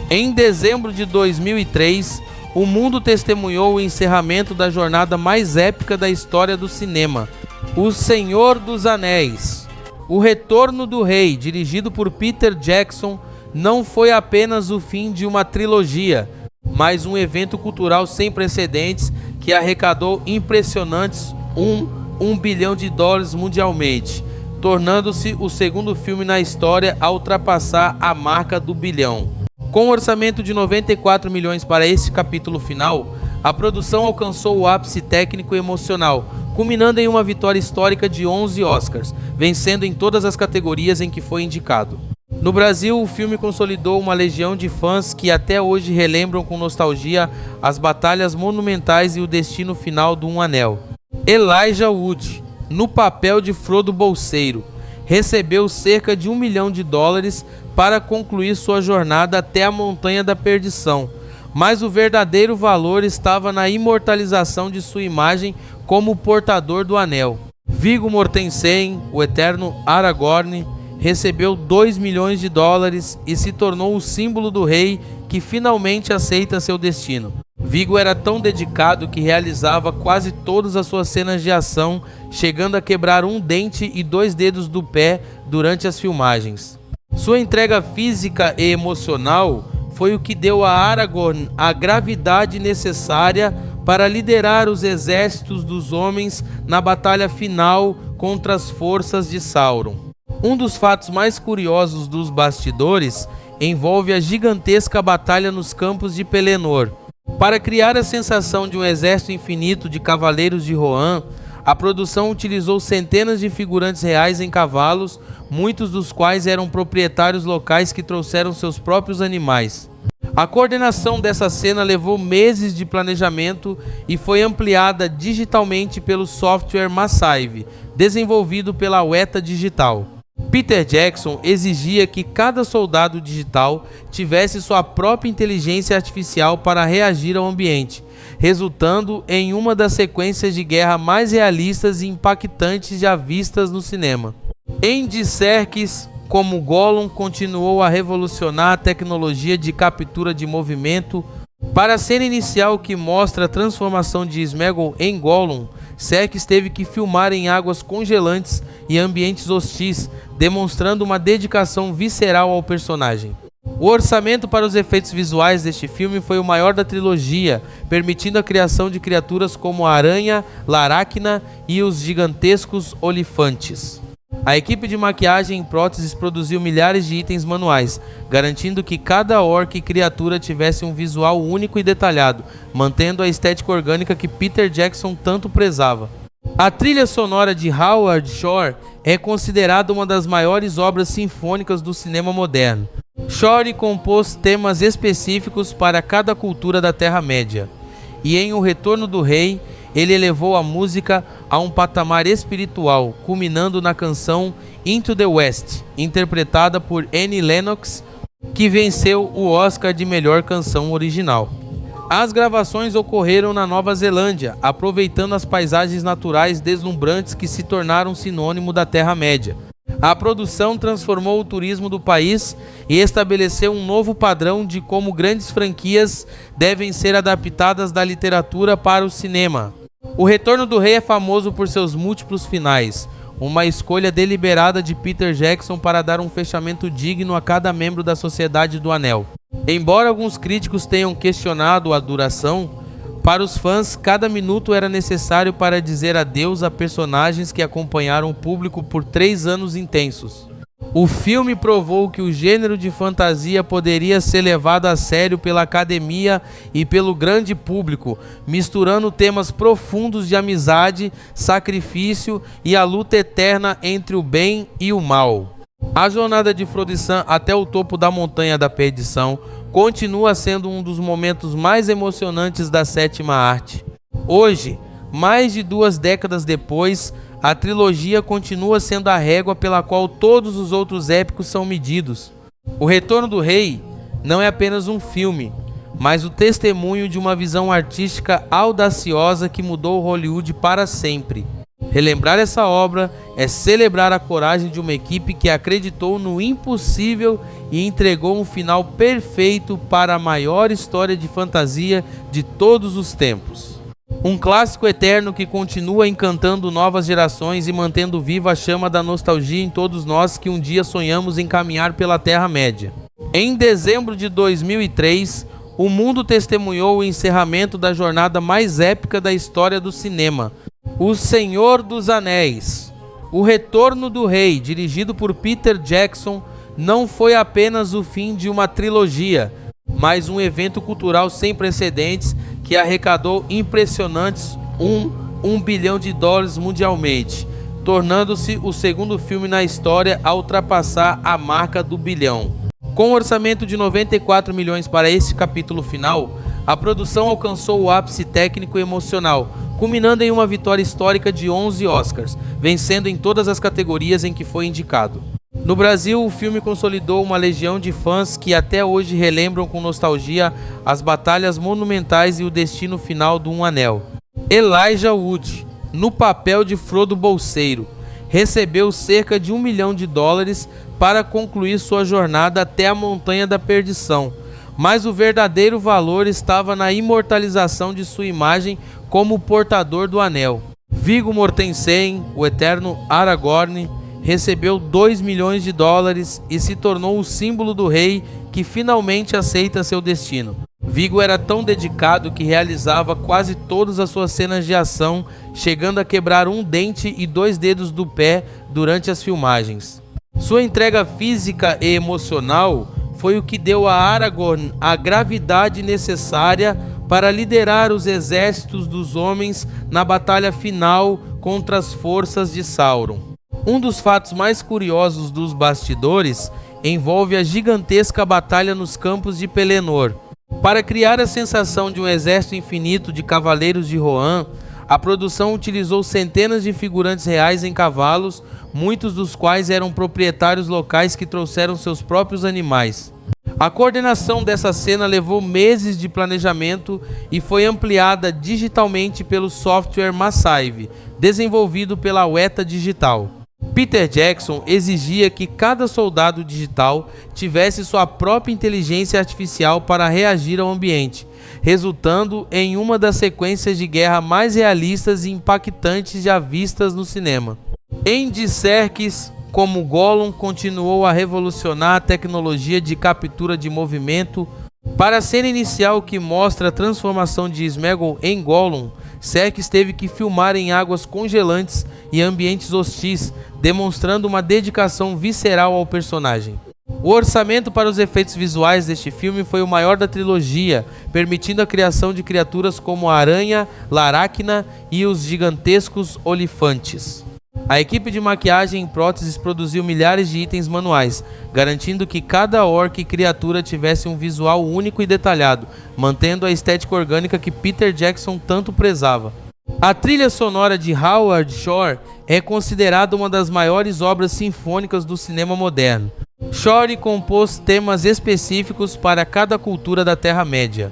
Em dezembro de 2003, o mundo testemunhou o encerramento da jornada mais épica da história do cinema, O Senhor dos Anéis. O Retorno do Rei, dirigido por Peter Jackson, não foi apenas o fim de uma trilogia, mas um evento cultural sem precedentes que arrecadou impressionantes $1 bilhão mundialmente, tornando-se o segundo filme na história a ultrapassar a marca do bilhão. Com um orçamento de 94 milhões para este capítulo final, a produção alcançou o ápice técnico e emocional, culminando em uma vitória histórica de 11 Oscars, vencendo em todas as categorias em que foi indicado. No Brasil, o filme consolidou uma legião de fãs que até hoje relembram com nostalgia as batalhas monumentais e o destino final do Um Anel. Elijah Wood, no papel de Frodo Bolseiro, recebeu cerca de $1 milhão para concluir sua jornada até a Montanha da Perdição, mas o verdadeiro valor estava na imortalização de sua imagem como portador do anel. Viggo Mortensen, o eterno Aragorn, recebeu $2 milhões e se tornou o símbolo do rei que finalmente aceita seu destino. Viggo era tão dedicado que realizava quase todas as suas cenas de ação, chegando a quebrar um dente e 2 dedos do pé durante as filmagens. Sua entrega física e emocional foi o que deu a Aragorn a gravidade necessária para liderar os exércitos dos homens na batalha final contra as forças de Sauron. Um dos fatos mais curiosos dos bastidores envolve a gigantesca batalha nos campos de Pelennor. Para criar a sensação de um exército infinito de cavaleiros de Rohan, a produção utilizou centenas de figurantes reais em cavalos, muitos dos quais eram proprietários locais que trouxeram seus próprios animais. A coordenação dessa cena levou meses de planejamento e foi ampliada digitalmente pelo software Massive, desenvolvido pela Weta Digital. Peter Jackson exigia que cada soldado digital tivesse sua própria inteligência artificial para reagir ao ambiente, resultando em uma das sequências de guerra mais realistas e impactantes já vistas no cinema. Andy Serkis, como Gollum, continuou a revolucionar a tecnologia de captura de movimento. Para a cena inicial que mostra a transformação de Sméagol em Gollum, Serkis teve que filmar em águas congelantes e ambientes hostis, demonstrando uma dedicação visceral ao personagem. O orçamento para os efeitos visuais deste filme foi o maior da trilogia, permitindo a criação de criaturas como a aranha, Laracna e os gigantescos olifantes. A equipe de maquiagem em próteses produziu milhares de itens manuais, garantindo que cada orc e criatura tivesse um visual único e detalhado, mantendo a estética orgânica que Peter Jackson tanto prezava. A trilha sonora de Howard Shore é considerada uma das maiores obras sinfônicas do cinema moderno. Shore compôs temas específicos para cada cultura da Terra-média, e em O Retorno do Rei, ele elevou a música a um patamar espiritual, culminando na canção Into the West, interpretada por Annie Lennox, que venceu o Oscar de melhor canção original. As gravações ocorreram na Nova Zelândia, aproveitando as paisagens naturais deslumbrantes que se tornaram sinônimo da Terra-média. A produção transformou o turismo do país e estabeleceu um novo padrão de como grandes franquias devem ser adaptadas da literatura para o cinema. O Retorno do Rei é famoso por seus múltiplos finais, uma escolha deliberada de Peter Jackson para dar um fechamento digno a cada membro da Sociedade do Anel. Embora alguns críticos tenham questionado a duração, para os fãs, cada minuto era necessário para dizer adeus a personagens que acompanharam o público por 3 anos intensos. O filme provou que o gênero de fantasia poderia ser levado a sério pela academia e pelo grande público, misturando temas profundos de amizade, sacrifício e a luta eterna entre o bem e o mal. A jornada de Frodo e Sam até o topo da Montanha da Perdição continua sendo um dos momentos mais emocionantes da 7ª arte. Hoje, mais de 2 décadas depois, a trilogia continua sendo a régua pela qual todos os outros épicos são medidos. O Retorno do Rei não é apenas um filme, mas o testemunho de uma visão artística audaciosa que mudou Hollywood para sempre. Relembrar essa obra é celebrar a coragem de uma equipe que acreditou no impossível e entregou um final perfeito para a maior história de fantasia de todos os tempos. Um clássico eterno que continua encantando novas gerações e mantendo viva a chama da nostalgia em todos nós que um dia sonhamos em caminhar pela Terra-média. Em dezembro de 2003, o mundo testemunhou o encerramento da jornada mais épica da história do cinema, O Senhor dos Anéis. O Retorno do Rei, dirigido por Peter Jackson, não foi apenas o fim de uma trilogia, mas um evento cultural sem precedentes que arrecadou impressionantes $1 bilhão mundialmente, tornando-se o segundo filme na história a ultrapassar a marca do bilhão. Com um orçamento de 94 milhões para esse capítulo final, a produção alcançou o ápice técnico e emocional, culminando em uma vitória histórica de 11 Oscars, vencendo em todas as categorias em que foi indicado. No Brasil, o filme consolidou uma legião de fãs que até hoje relembram com nostalgia as batalhas monumentais e o destino final do Um Anel. Elijah Wood, no papel de Frodo Bolseiro, recebeu cerca de $1 milhão para concluir sua jornada até a Montanha da Perdição, mas o verdadeiro valor estava na imortalização de sua imagem como portador do anel. Viggo Mortensen, o eterno Aragorn, recebeu $2 milhões e se tornou o símbolo do rei que finalmente aceita seu destino. Viggo era tão dedicado que realizava quase todas as suas cenas de ação, chegando a quebrar um dente e 2 dedos do pé durante as filmagens. Sua entrega física e emocional foi o que deu a Aragorn a gravidade necessária para liderar os exércitos dos homens na batalha final contra as forças de Sauron. Um dos fatos mais curiosos dos bastidores envolve a gigantesca batalha nos campos de Pelennor. Para criar a sensação de um exército infinito de cavaleiros de Rohan, a produção utilizou centenas de figurantes reais em cavalos, muitos dos quais eram proprietários locais que trouxeram seus próprios animais. A coordenação dessa cena levou meses de planejamento e foi ampliada digitalmente pelo software Massive, desenvolvido pela Weta Digital. Peter Jackson exigia que cada soldado digital tivesse sua própria inteligência artificial para reagir ao ambiente, resultando em uma das sequências de guerra mais realistas e impactantes já vistas no cinema. Andy Serkis, como Gollum, continuou a revolucionar a tecnologia de captura de movimento. Para a cena inicial que mostra a transformação de Sméagol em Gollum, Serkis teve que filmar em águas congelantes e ambientes hostis, demonstrando uma dedicação visceral ao personagem. O orçamento para os efeitos visuais deste filme foi o maior da trilogia, permitindo a criação de criaturas como a aranha, Laracna e os gigantescos olifantes. A equipe de maquiagem em próteses produziu milhares de itens manuais, garantindo que cada orc e criatura tivesse um visual único e detalhado, mantendo a estética orgânica que Peter Jackson tanto prezava. A trilha sonora de Howard Shore é considerada uma das maiores obras sinfônicas do cinema moderno. Shore compôs temas específicos para cada cultura da Terra-média,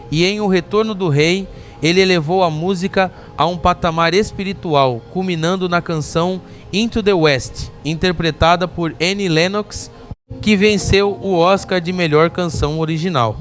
e em O Retorno do Rei, ele elevou a música a um patamar espiritual, culminando na canção Into the West, interpretada por Annie Lennox, que venceu o Oscar de melhor canção original.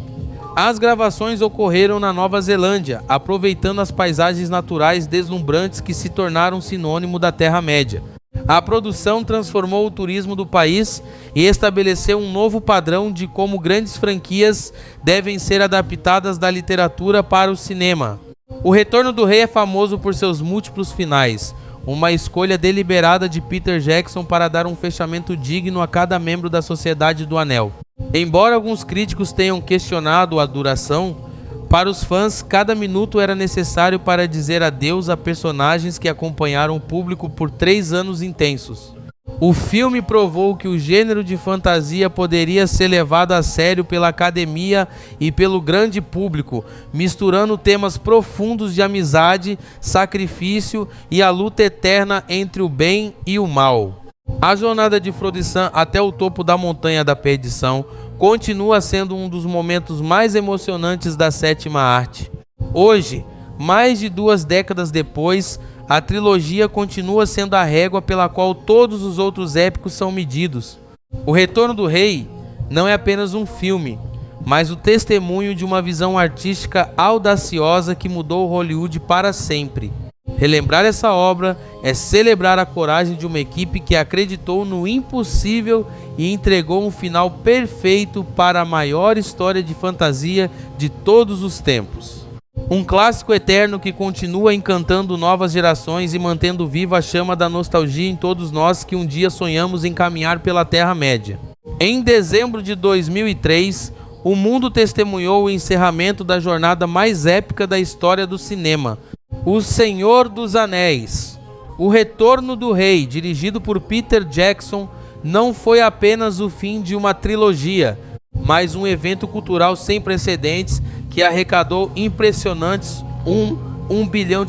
As gravações ocorreram na Nova Zelândia, aproveitando as paisagens naturais deslumbrantes que se tornaram sinônimo da Terra-média. A produção transformou o turismo do país e estabeleceu um novo padrão de como grandes franquias devem ser adaptadas da literatura para o cinema. O Retorno do Rei é famoso por seus múltiplos finais, uma escolha deliberada de Peter Jackson para dar um fechamento digno a cada membro da Sociedade do Anel. Embora alguns críticos tenham questionado a duração, para os fãs, cada minuto era necessário para dizer adeus a personagens que acompanharam o público por 3 anos intensos. O filme provou que o gênero de fantasia poderia ser levado a sério pela academia e pelo grande público, misturando temas profundos de amizade, sacrifício e a luta eterna entre o bem e o mal. A jornada de Frodo e Sam até o topo da Montanha da Perdição continua sendo um dos momentos mais emocionantes da sétima arte. Hoje, Mais de 2 décadas depois, a trilogia continua sendo a régua pela qual todos os outros épicos são medidos. O Retorno do Rei não é apenas um filme, mas o testemunho de uma visão artística audaciosa que mudou Hollywood para sempre. Relembrar essa obra é celebrar a coragem de uma equipe que acreditou no impossível e entregou um final perfeito para a maior história de fantasia de todos os tempos. Um clássico eterno que continua encantando novas gerações e mantendo viva a chama da nostalgia em todos nós que um dia sonhamos em caminhar pela Terra-média. Em dezembro de 2003, o mundo testemunhou o encerramento da jornada mais épica da história do cinema, O Senhor dos Anéis. O Retorno do Rei, dirigido por Peter Jackson, não foi apenas o fim de uma trilogia, mas um evento cultural sem precedentes que arrecadou impressionantes $1 bilhão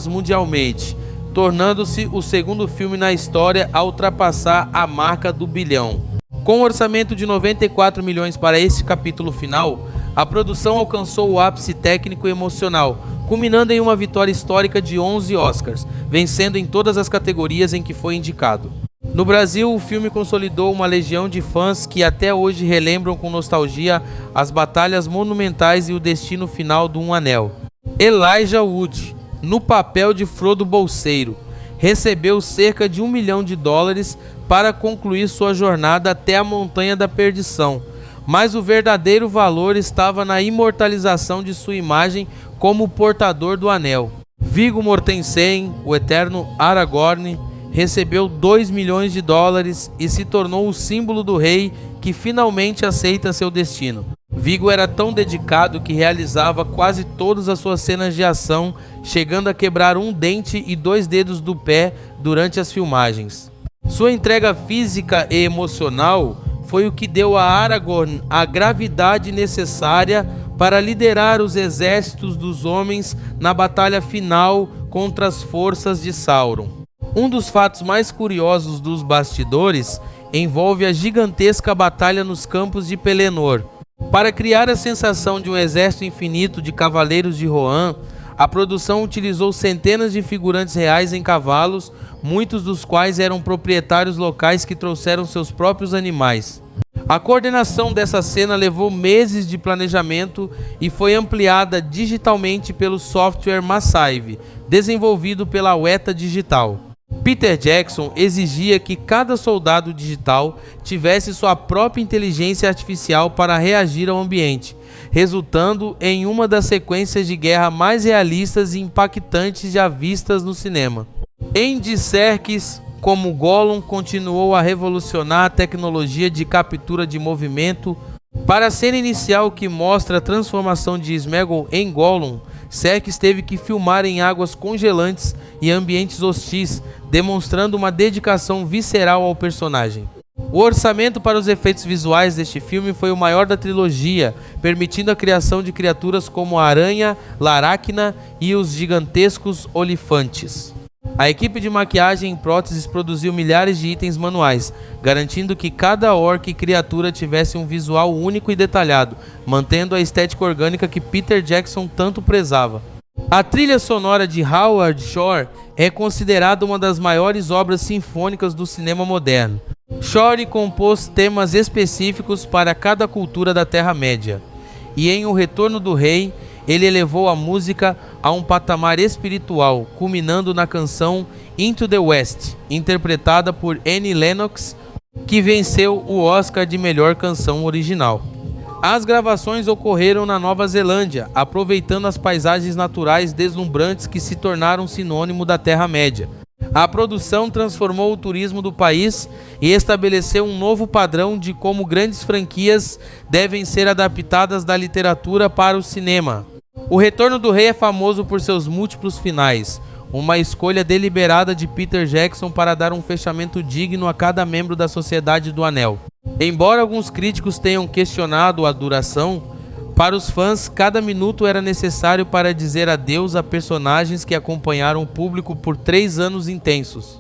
mundialmente, tornando-se o segundo filme na história a ultrapassar a marca do bilhão. Com um orçamento de 94 milhões para este capítulo final, a produção alcançou o ápice técnico e emocional, culminando em uma vitória histórica de 11 Oscars, vencendo em todas as categorias em que foi indicado. No Brasil, o filme consolidou uma legião de fãs que até hoje relembram com nostalgia as batalhas monumentais e o destino final do Um Anel. Elijah Wood, no papel de Frodo Bolseiro, recebeu cerca de $1 milhão para concluir sua jornada até a Montanha da Perdição, mas o verdadeiro valor estava na imortalização de sua imagem como o portador do anel. Viggo Mortensen, o eterno Aragorn, recebeu $2 milhões e se tornou o símbolo do rei que finalmente aceita seu destino. Viggo era tão dedicado que realizava quase todas as suas cenas de ação, chegando a quebrar um dente e 2 dedos do pé durante as filmagens. Sua entrega física e emocional foi o que deu a Aragorn a gravidade necessária para liderar os exércitos dos homens na batalha final contra as forças de Sauron. Um dos fatos mais curiosos dos bastidores envolve a gigantesca batalha nos campos de Pelennor. Para criar a sensação de um exército infinito de cavaleiros de Rohan, a produção utilizou centenas de figurantes reais em cavalos, muitos dos quais eram proprietários locais que trouxeram seus próprios animais. A coordenação dessa cena levou meses de planejamento e foi ampliada digitalmente pelo software Massive, desenvolvido pela Weta Digital. Peter Jackson exigia que cada soldado digital tivesse sua própria inteligência artificial para reagir ao ambiente, resultando em uma das sequências de guerra mais realistas e impactantes já vistas no cinema. Andy Serkis, como Gollum, continuou a revolucionar a tecnologia de captura de movimento. Para a cena inicial que mostra a transformação de Sméagol em Gollum, Serkis teve que filmar em águas congelantes e ambientes hostis, demonstrando uma dedicação visceral ao personagem. O orçamento para os efeitos visuais deste filme foi o maior da trilogia, permitindo a criação de criaturas como a aranha, Laracna e os gigantescos olifantes. A equipe de maquiagem e próteses produziu milhares de itens manuais, garantindo que cada orc e criatura tivesse um visual único e detalhado, mantendo a estética orgânica que Peter Jackson tanto prezava. A trilha sonora de Howard Shore é considerada uma das maiores obras sinfônicas do cinema moderno. Shore compôs temas específicos para cada cultura da Terra-média, e em O Retorno do Rei, ele elevou a música a um patamar espiritual, culminando na canção Into the West, interpretada por Annie Lennox, que venceu o Oscar de melhor canção original. As gravações ocorreram na Nova Zelândia, aproveitando as paisagens naturais deslumbrantes que se tornaram sinônimo da Terra-média. A produção transformou o turismo do país e estabeleceu um novo padrão de como grandes franquias devem ser adaptadas da literatura para o cinema. O Retorno do Rei é famoso por seus múltiplos finais, uma escolha deliberada de Peter Jackson para dar um fechamento digno a cada membro da Sociedade do Anel. Embora alguns críticos tenham questionado a duração, para os fãs, cada minuto era necessário para dizer adeus a personagens que acompanharam o público por 3 anos intensos.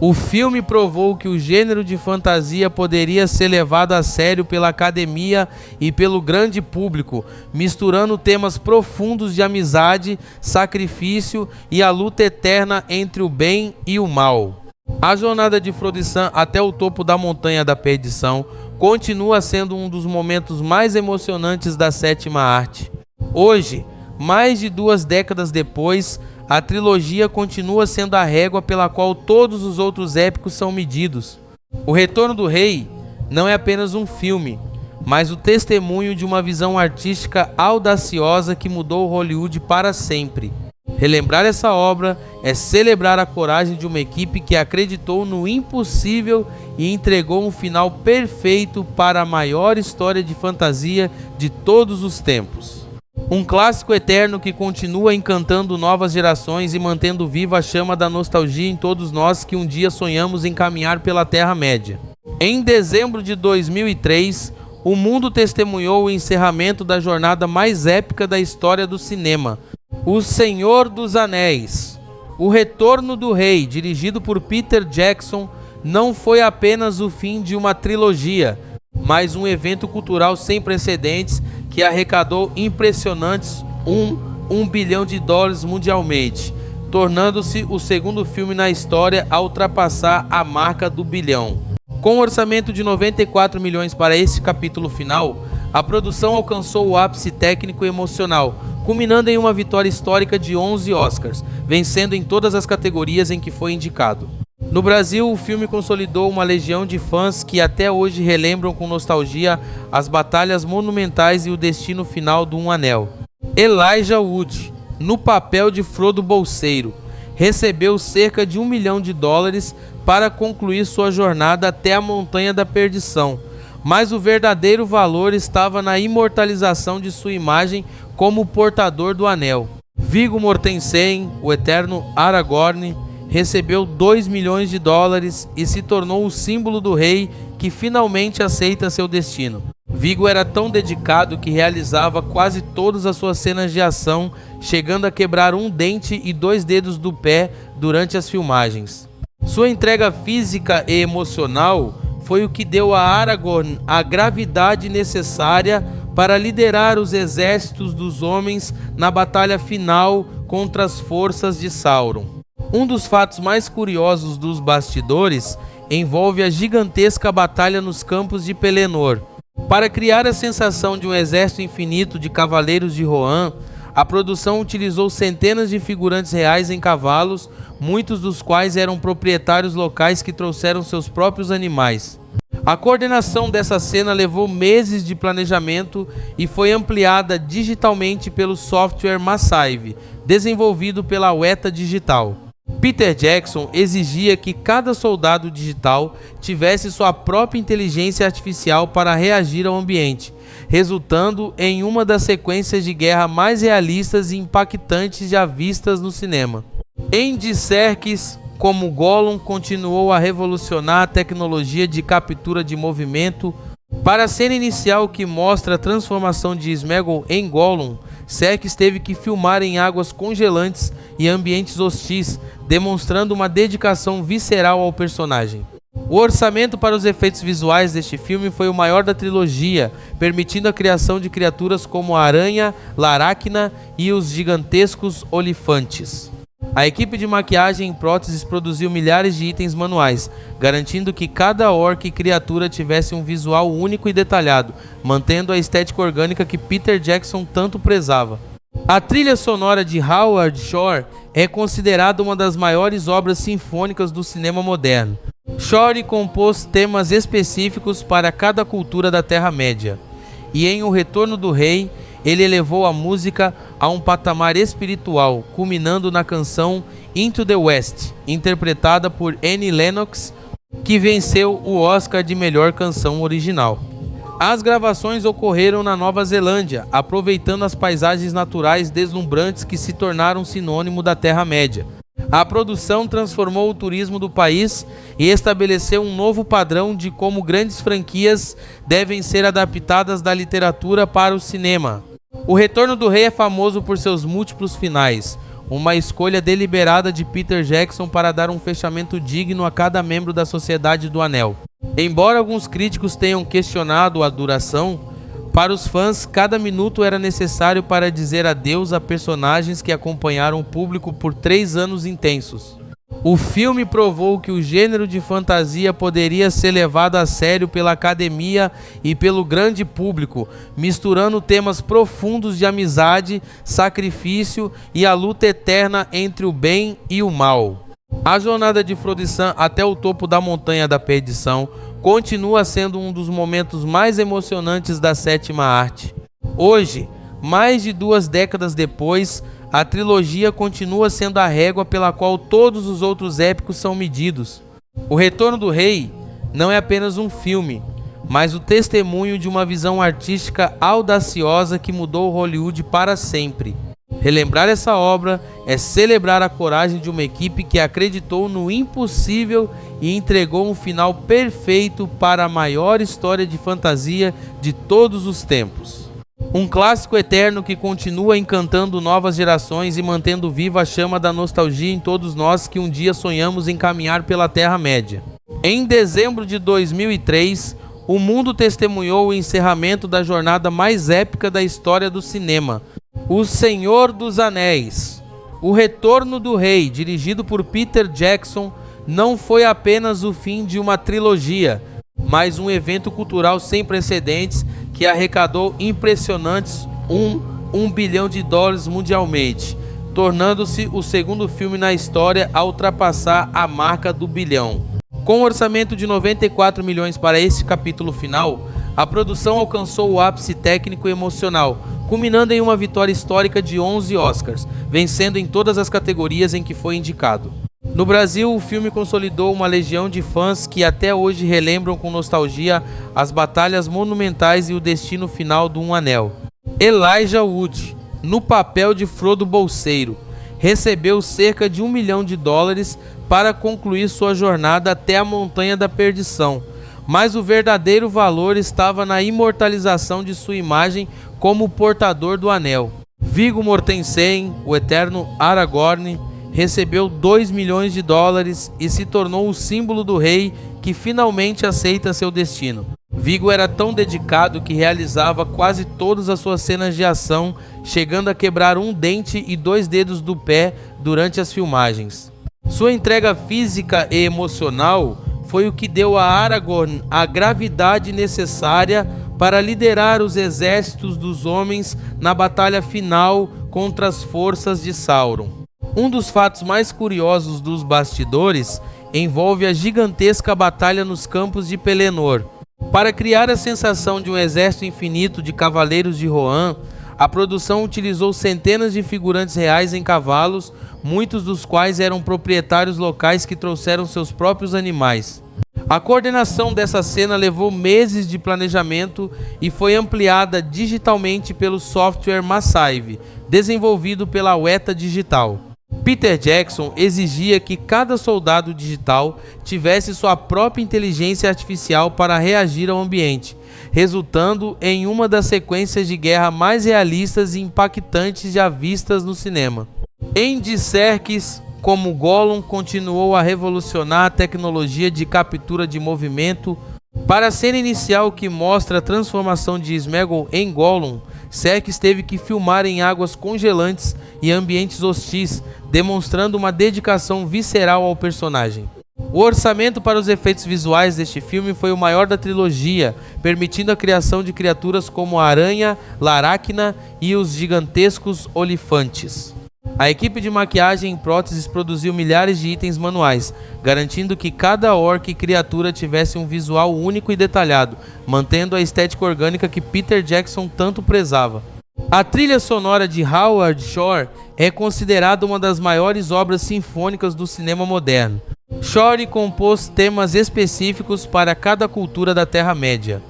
O filme provou que o gênero de fantasia poderia ser levado a sério pela academia e pelo grande público, misturando temas profundos de amizade, sacrifício e a luta eterna entre o bem e o mal. A jornada de Frodo e Sam até o topo da Montanha da Perdição continua sendo um dos momentos mais emocionantes da sétima arte. Hoje, mais de 2 décadas depois, a trilogia continua sendo a régua pela qual todos os outros épicos são medidos. O Retorno do Rei não é apenas um filme, mas o testemunho de uma visão artística audaciosa que mudou Hollywood para sempre. Relembrar essa obra é celebrar a coragem de uma equipe que acreditou no impossível e entregou um final perfeito para a maior história de fantasia de todos os tempos. Um clássico eterno que continua encantando novas gerações e mantendo viva a chama da nostalgia em todos nós que um dia sonhamos em caminhar pela Terra-média. Em dezembro de 2003, o mundo testemunhou o encerramento da jornada mais épica da história do cinema, O Senhor dos Anéis. O Retorno do Rei, dirigido por Peter Jackson, não foi apenas o fim de uma trilogia, mas um evento cultural sem precedentes que arrecadou impressionantes $1 bilhão mundialmente, tornando-se o segundo filme na história a ultrapassar a marca do bilhão. Com um orçamento de 94 milhões para esse capítulo final, a produção alcançou o ápice técnico e emocional, culminando em uma vitória histórica de 11 Oscars, vencendo em todas as categorias em que foi indicado. No Brasil, o filme consolidou uma legião de fãs que até hoje relembram com nostalgia as batalhas monumentais e o destino final do Um Anel. Elijah Wood, no papel de Frodo Bolseiro, recebeu cerca de $1 milhão para concluir sua jornada até a Montanha da Perdição, mas o verdadeiro valor estava na imortalização de sua imagem como portador do Anel. Viggo Mortensen, o eterno Aragorn, recebeu $2 milhões e se tornou o símbolo do rei que finalmente aceita seu destino. Viggo era tão dedicado que realizava quase todas as suas cenas de ação, chegando a quebrar um dente e 2 dedos do pé durante as filmagens. Sua entrega física e emocional foi o que deu a Aragorn a gravidade necessária para liderar os exércitos dos homens na batalha final contra as forças de Sauron. Um dos fatos mais curiosos dos bastidores envolve a gigantesca batalha nos campos de Pelennor. Para criar a sensação de um exército infinito de cavaleiros de Rohan, a produção utilizou centenas de figurantes reais em cavalos, muitos dos quais eram proprietários locais que trouxeram seus próprios animais. A coordenação dessa cena levou meses de planejamento e foi ampliada digitalmente pelo software Massive, desenvolvido pela Weta Digital. Peter Jackson exigia que cada soldado digital tivesse sua própria inteligência artificial para reagir ao ambiente, resultando em uma das sequências de guerra mais realistas e impactantes já vistas no cinema. Andy Serkis, como Gollum, continuou a revolucionar a tecnologia de captura de movimento. Para a cena inicial que mostra a transformação de Sméagol em Gollum, Serkis teve que filmar em águas congelantes e ambientes hostis, demonstrando uma dedicação visceral ao personagem. O orçamento para os efeitos visuais deste filme foi o maior da trilogia, permitindo a criação de criaturas como a aranha, Laracna e os gigantescos olifantes. A equipe de maquiagem em próteses produziu milhares de itens manuais, garantindo que cada orc e criatura tivesse um visual único e detalhado, mantendo a estética orgânica que Peter Jackson tanto prezava. A trilha sonora de Howard Shore é considerada uma das maiores obras sinfônicas do cinema moderno. Shore compôs temas específicos para cada cultura da Terra-média, e em O Retorno do Rei, ele elevou a música a um patamar espiritual, culminando na canção Into the West, interpretada por Annie Lennox, que venceu o Oscar de melhor canção original. As gravações ocorreram na Nova Zelândia, aproveitando as paisagens naturais deslumbrantes que se tornaram sinônimo da Terra-média. A produção transformou o turismo do país e estabeleceu um novo padrão de como grandes franquias devem ser adaptadas da literatura para o cinema. O Retorno do Rei é famoso por seus múltiplos finais. uma escolha deliberada de Peter Jackson para dar um fechamento digno a cada membro da Sociedade do Anel. Embora alguns críticos tenham questionado a duração, para os fãs, cada minuto era necessário para dizer adeus a personagens que acompanharam o público por 3 anos intensos. O filme provou que o gênero de fantasia poderia ser levado a sério pela academia e pelo grande público, misturando temas profundos de amizade, sacrifício e a luta eterna entre o bem e o mal. A jornada de Frodo e Sam até o topo da Montanha da Perdição continua sendo um dos momentos mais emocionantes da sétima arte. Hoje, mais de 2 décadas depois, a trilogia continua sendo a régua pela qual todos os outros épicos são medidos. O Retorno do Rei não é apenas um filme, mas o testemunho de uma visão artística audaciosa que mudou Hollywood para sempre. Relembrar essa obra é celebrar a coragem de uma equipe que acreditou no impossível e entregou um final perfeito para a maior história de fantasia de todos os tempos. Um clássico eterno que continua encantando novas gerações e mantendo viva a chama da nostalgia em todos nós que um dia sonhamos em caminhar pela Terra-média. Em dezembro de 2003, o mundo testemunhou o encerramento da jornada mais épica da história do cinema, O Senhor dos Anéis. O Retorno do Rei, dirigido por Peter Jackson, não foi apenas o fim de uma trilogia, mas um evento cultural sem precedentes que arrecadou impressionantes $1 bilhão mundialmente, tornando-se o segundo filme na história a ultrapassar a marca do bilhão. Com um orçamento de 94 milhões para esse capítulo final, a produção alcançou o ápice técnico e emocional, culminando em uma vitória histórica de 11 Oscars, vencendo em todas as categorias em que foi indicado. No Brasil, o filme consolidou uma legião de fãs que até hoje relembram com nostalgia as batalhas monumentais e o destino final do Um Anel. Elijah Wood, no papel de Frodo Bolseiro, recebeu cerca de $1 milhão para concluir sua jornada até a Montanha da Perdição, mas o verdadeiro valor estava na imortalização de sua imagem como portador do Anel. Viggo Mortensen, o eterno Aragorn, recebeu $2 milhões e se tornou o símbolo do rei que finalmente aceita seu destino. Viggo era tão dedicado que realizava quase todas as suas cenas de ação, chegando a quebrar um dente e 2 dedos do pé durante as filmagens. Sua entrega física e emocional foi o que deu a Aragorn a gravidade necessária para liderar os exércitos dos homens na batalha final contra as forças de Sauron. Um dos fatos mais curiosos dos bastidores envolve a gigantesca batalha nos campos de Pelennor. Para criar a sensação de um exército infinito de cavaleiros de Rohan, a produção utilizou centenas de figurantes reais em cavalos, muitos dos quais eram proprietários locais que trouxeram seus próprios animais. A coordenação dessa cena levou meses de planejamento e foi ampliada digitalmente pelo software Massive, desenvolvido pela Weta Digital. Peter Jackson exigia que cada soldado digital tivesse sua própria inteligência artificial para reagir ao ambiente, resultando em uma das sequências de guerra mais realistas e impactantes já vistas no cinema. Andy Serkis, como Gollum, continuou a revolucionar a tecnologia de captura de movimento. Para a cena inicial que mostra a transformação de Sméagol em Gollum, Serkis teve que filmar em águas congelantes e ambientes hostis, demonstrando uma dedicação visceral ao personagem. O orçamento para os efeitos visuais deste filme foi o maior da trilogia, permitindo a criação de criaturas como a aranha, Laracna e os gigantescos olifantes. A equipe de maquiagem em próteses produziu milhares de itens manuais, garantindo que cada orc e criatura tivesse um visual único e detalhado, mantendo a estética orgânica que Peter Jackson tanto prezava. A trilha sonora de Howard Shore é considerada uma das maiores obras sinfônicas do cinema moderno. Shore compôs temas específicos para cada cultura da Terra-média,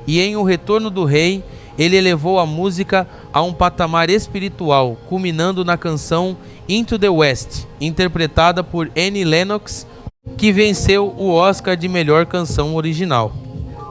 e em O Retorno do Rei, ele elevou a música a um patamar espiritual, culminando na canção Into the West, interpretada por Annie Lennox, que venceu o Oscar de melhor canção original.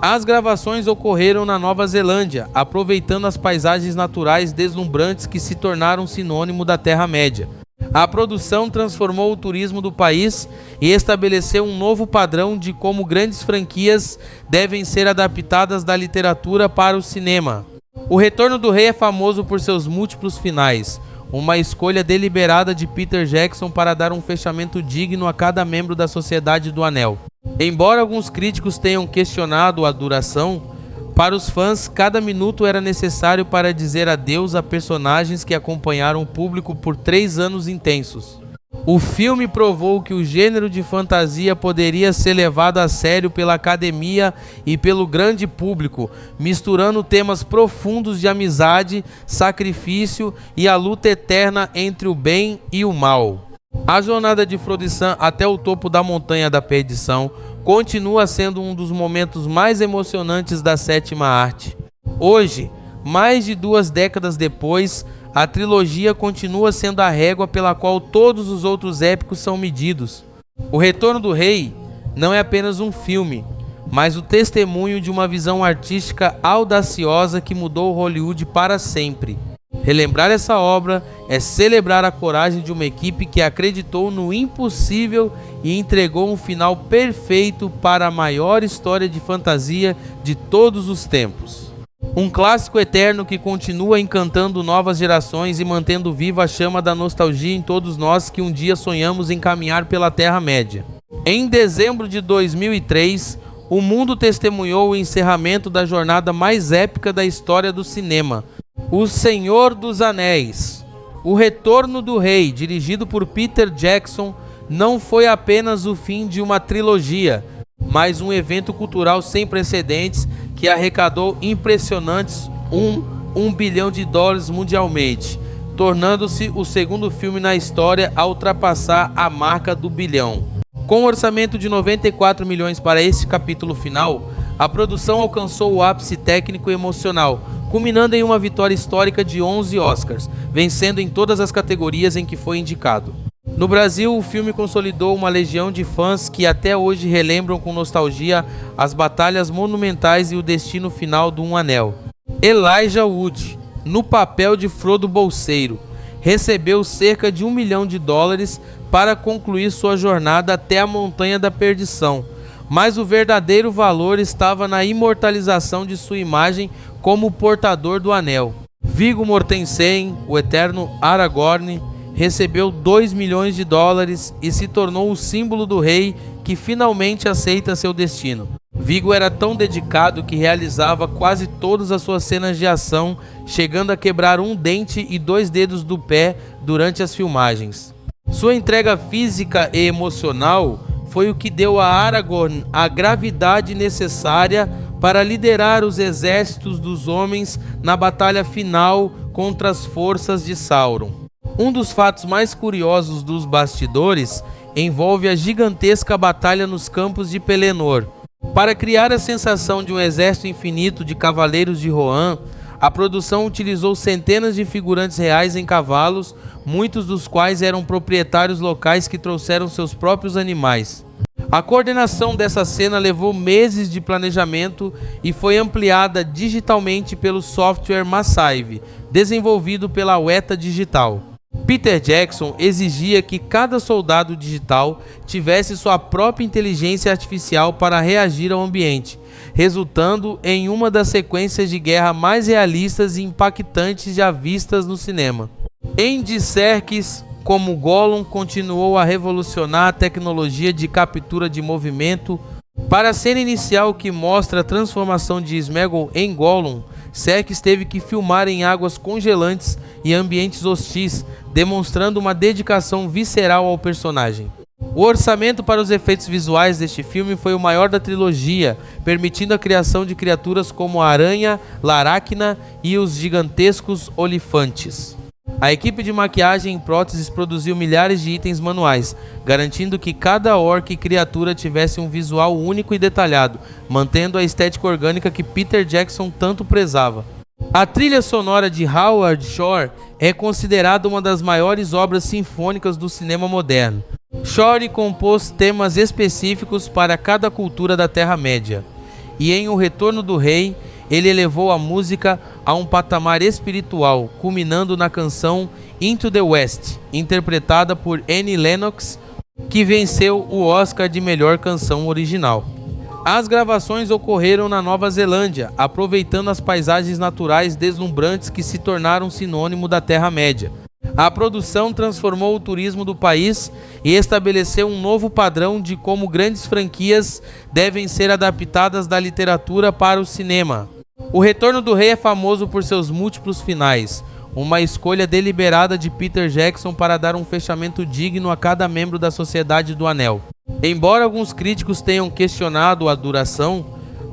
As gravações ocorreram na Nova Zelândia, aproveitando as paisagens naturais deslumbrantes que se tornaram sinônimo da Terra-média. A produção transformou o turismo do país e estabeleceu um novo padrão de como grandes franquias devem ser adaptadas da literatura para o cinema. O Retorno do Rei é famoso por seus múltiplos finais, uma escolha deliberada de Peter Jackson para dar um fechamento digno a cada membro da Sociedade do Anel. Embora alguns críticos tenham questionado a duração, para os fãs, cada minuto era necessário para dizer adeus a personagens que acompanharam o público por 3 anos intensos. O filme provou que o gênero de fantasia poderia ser levado a sério pela academia e pelo grande público, misturando temas profundos de amizade, sacrifício e a luta eterna entre o bem e o mal. A jornada de Frodo e Sam até o topo da Montanha da Perdição continua sendo um dos momentos mais emocionantes da sétima arte. Hoje, mais de 2 décadas depois, a trilogia continua sendo a régua pela qual todos os outros épicos são medidos. O Retorno do Rei não é apenas um filme, mas o testemunho de uma visão artística audaciosa que mudou Hollywood para sempre. Relembrar essa obra é celebrar a coragem de uma equipe que acreditou no impossível e entregou um final perfeito para a maior história de fantasia de todos os tempos. Um clássico eterno que continua encantando novas gerações e mantendo viva a chama da nostalgia em todos nós que um dia sonhamos em caminhar pela Terra-média. Em dezembro de 2003, o mundo testemunhou o encerramento da jornada mais épica da história do cinema, O Senhor dos Anéis. O Retorno do Rei, dirigido por Peter Jackson, não foi apenas o fim de uma trilogia, mas um evento cultural sem precedentes que arrecadou impressionantes $1 bilhão mundialmente, tornando-se o segundo filme na história a ultrapassar a marca do bilhão. Com um orçamento de 94 milhões para este capítulo final, a produção alcançou o ápice técnico e emocional, culminando em uma vitória histórica de 11 Oscars, vencendo em todas as categorias em que foi indicado. No Brasil, o filme consolidou uma legião de fãs que até hoje relembram com nostalgia as batalhas monumentais e o destino final do Um Anel. Elijah Wood, no papel de Frodo Bolseiro, recebeu cerca de $1 milhão para concluir sua jornada até a Montanha da Perdição, mas o verdadeiro valor estava na imortalização de sua imagem como o portador do anel. Viggo Mortensen, o eterno Aragorn, recebeu $2 milhões e se tornou o símbolo do rei que finalmente aceita seu destino. Viggo era tão dedicado que realizava quase todas as suas cenas de ação, chegando a quebrar um dente e 2 dedos do pé durante as filmagens. Sua entrega física e emocional foi o que deu a Aragorn a gravidade necessária para liderar os exércitos dos homens na batalha final contra as forças de Sauron. Um dos fatos mais curiosos dos bastidores envolve a gigantesca batalha nos campos de Pelennor. Para criar a sensação de um exército infinito de cavaleiros de Rohan, a produção utilizou centenas de figurantes reais em cavalos, muitos dos quais eram proprietários locais que trouxeram seus próprios animais. A coordenação dessa cena levou meses de planejamento e foi ampliada digitalmente pelo software Massive, desenvolvido pela Weta Digital. Peter Jackson exigia que cada soldado digital tivesse sua própria inteligência artificial para reagir ao ambiente, resultando em uma das sequências de guerra mais realistas e impactantes já vistas no cinema. Andy Serkis, como Gollum, continuou a revolucionar a tecnologia de captura de movimento. Para a cena inicial que mostra a transformação de Sméagol em Gollum, Serkis teve que filmar em águas congelantes e ambientes hostis, demonstrando uma dedicação visceral ao personagem. O orçamento para os efeitos visuais deste filme foi o maior da trilogia, permitindo a criação de criaturas como a aranha, Laracna e os gigantescos olifantes. A equipe de maquiagem e próteses produziu milhares de itens manuais, garantindo que cada orc e criatura tivesse um visual único e detalhado, mantendo a estética orgânica que Peter Jackson tanto prezava. A trilha sonora de Howard Shore é considerada uma das maiores obras sinfônicas do cinema moderno. Shore compôs temas específicos para cada cultura da Terra-média, e em O Retorno do Rei, ele elevou a música a um patamar espiritual, culminando na canção Into the West, interpretada por Annie Lennox, que venceu o Oscar de melhor canção original. As gravações ocorreram na Nova Zelândia, aproveitando as paisagens naturais deslumbrantes que se tornaram sinônimo da Terra-média. A produção transformou o turismo do país e estabeleceu um novo padrão de como grandes franquias devem ser adaptadas da literatura para o cinema. O Retorno do Rei é famoso por seus múltiplos finais, uma escolha deliberada de Peter Jackson para dar um fechamento digno a cada membro da Sociedade do Anel. Embora alguns críticos tenham questionado a duração,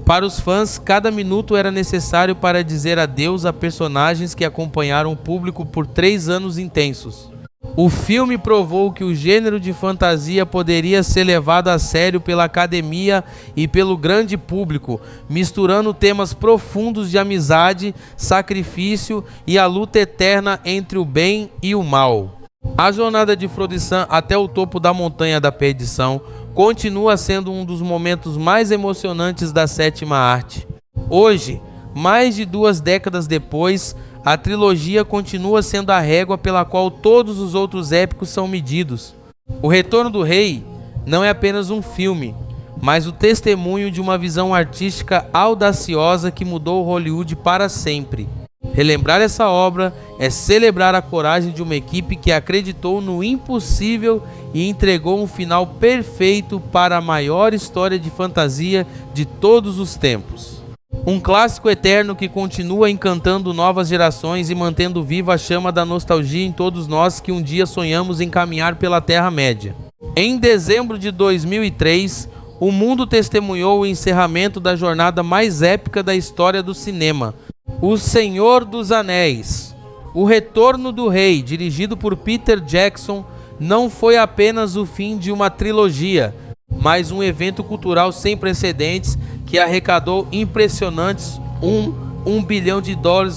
para os fãs, cada minuto era necessário para dizer adeus a personagens que acompanharam o público por 3 anos intensos. O filme provou que o gênero de fantasia poderia ser levado a sério pela academia e pelo grande público, misturando temas profundos de amizade, sacrifício e a luta eterna entre o bem e o mal. A jornada de Frodo e Sam até o topo da Montanha da Perdição continua sendo um dos momentos mais emocionantes da sétima arte. Hoje, mais de 2 décadas depois, a trilogia continua sendo a régua pela qual todos os outros épicos são medidos. O Retorno do Rei não é apenas um filme, mas o testemunho de uma visão artística audaciosa que mudou Hollywood para sempre. Relembrar essa obra é celebrar a coragem de uma equipe que acreditou no impossível e entregou um final perfeito para a maior história de fantasia de todos os tempos. Um clássico eterno que continua encantando novas gerações e mantendo viva a chama da nostalgia em todos nós que um dia sonhamos em caminhar pela Terra-média. Em dezembro de 2003, o mundo testemunhou o encerramento da jornada mais épica da história do cinema, O Senhor dos Anéis. O Retorno do Rei, dirigido por Peter Jackson, não foi apenas o fim de uma trilogia, mas um evento cultural sem precedentes que arrecadou impressionantes $1 bilhão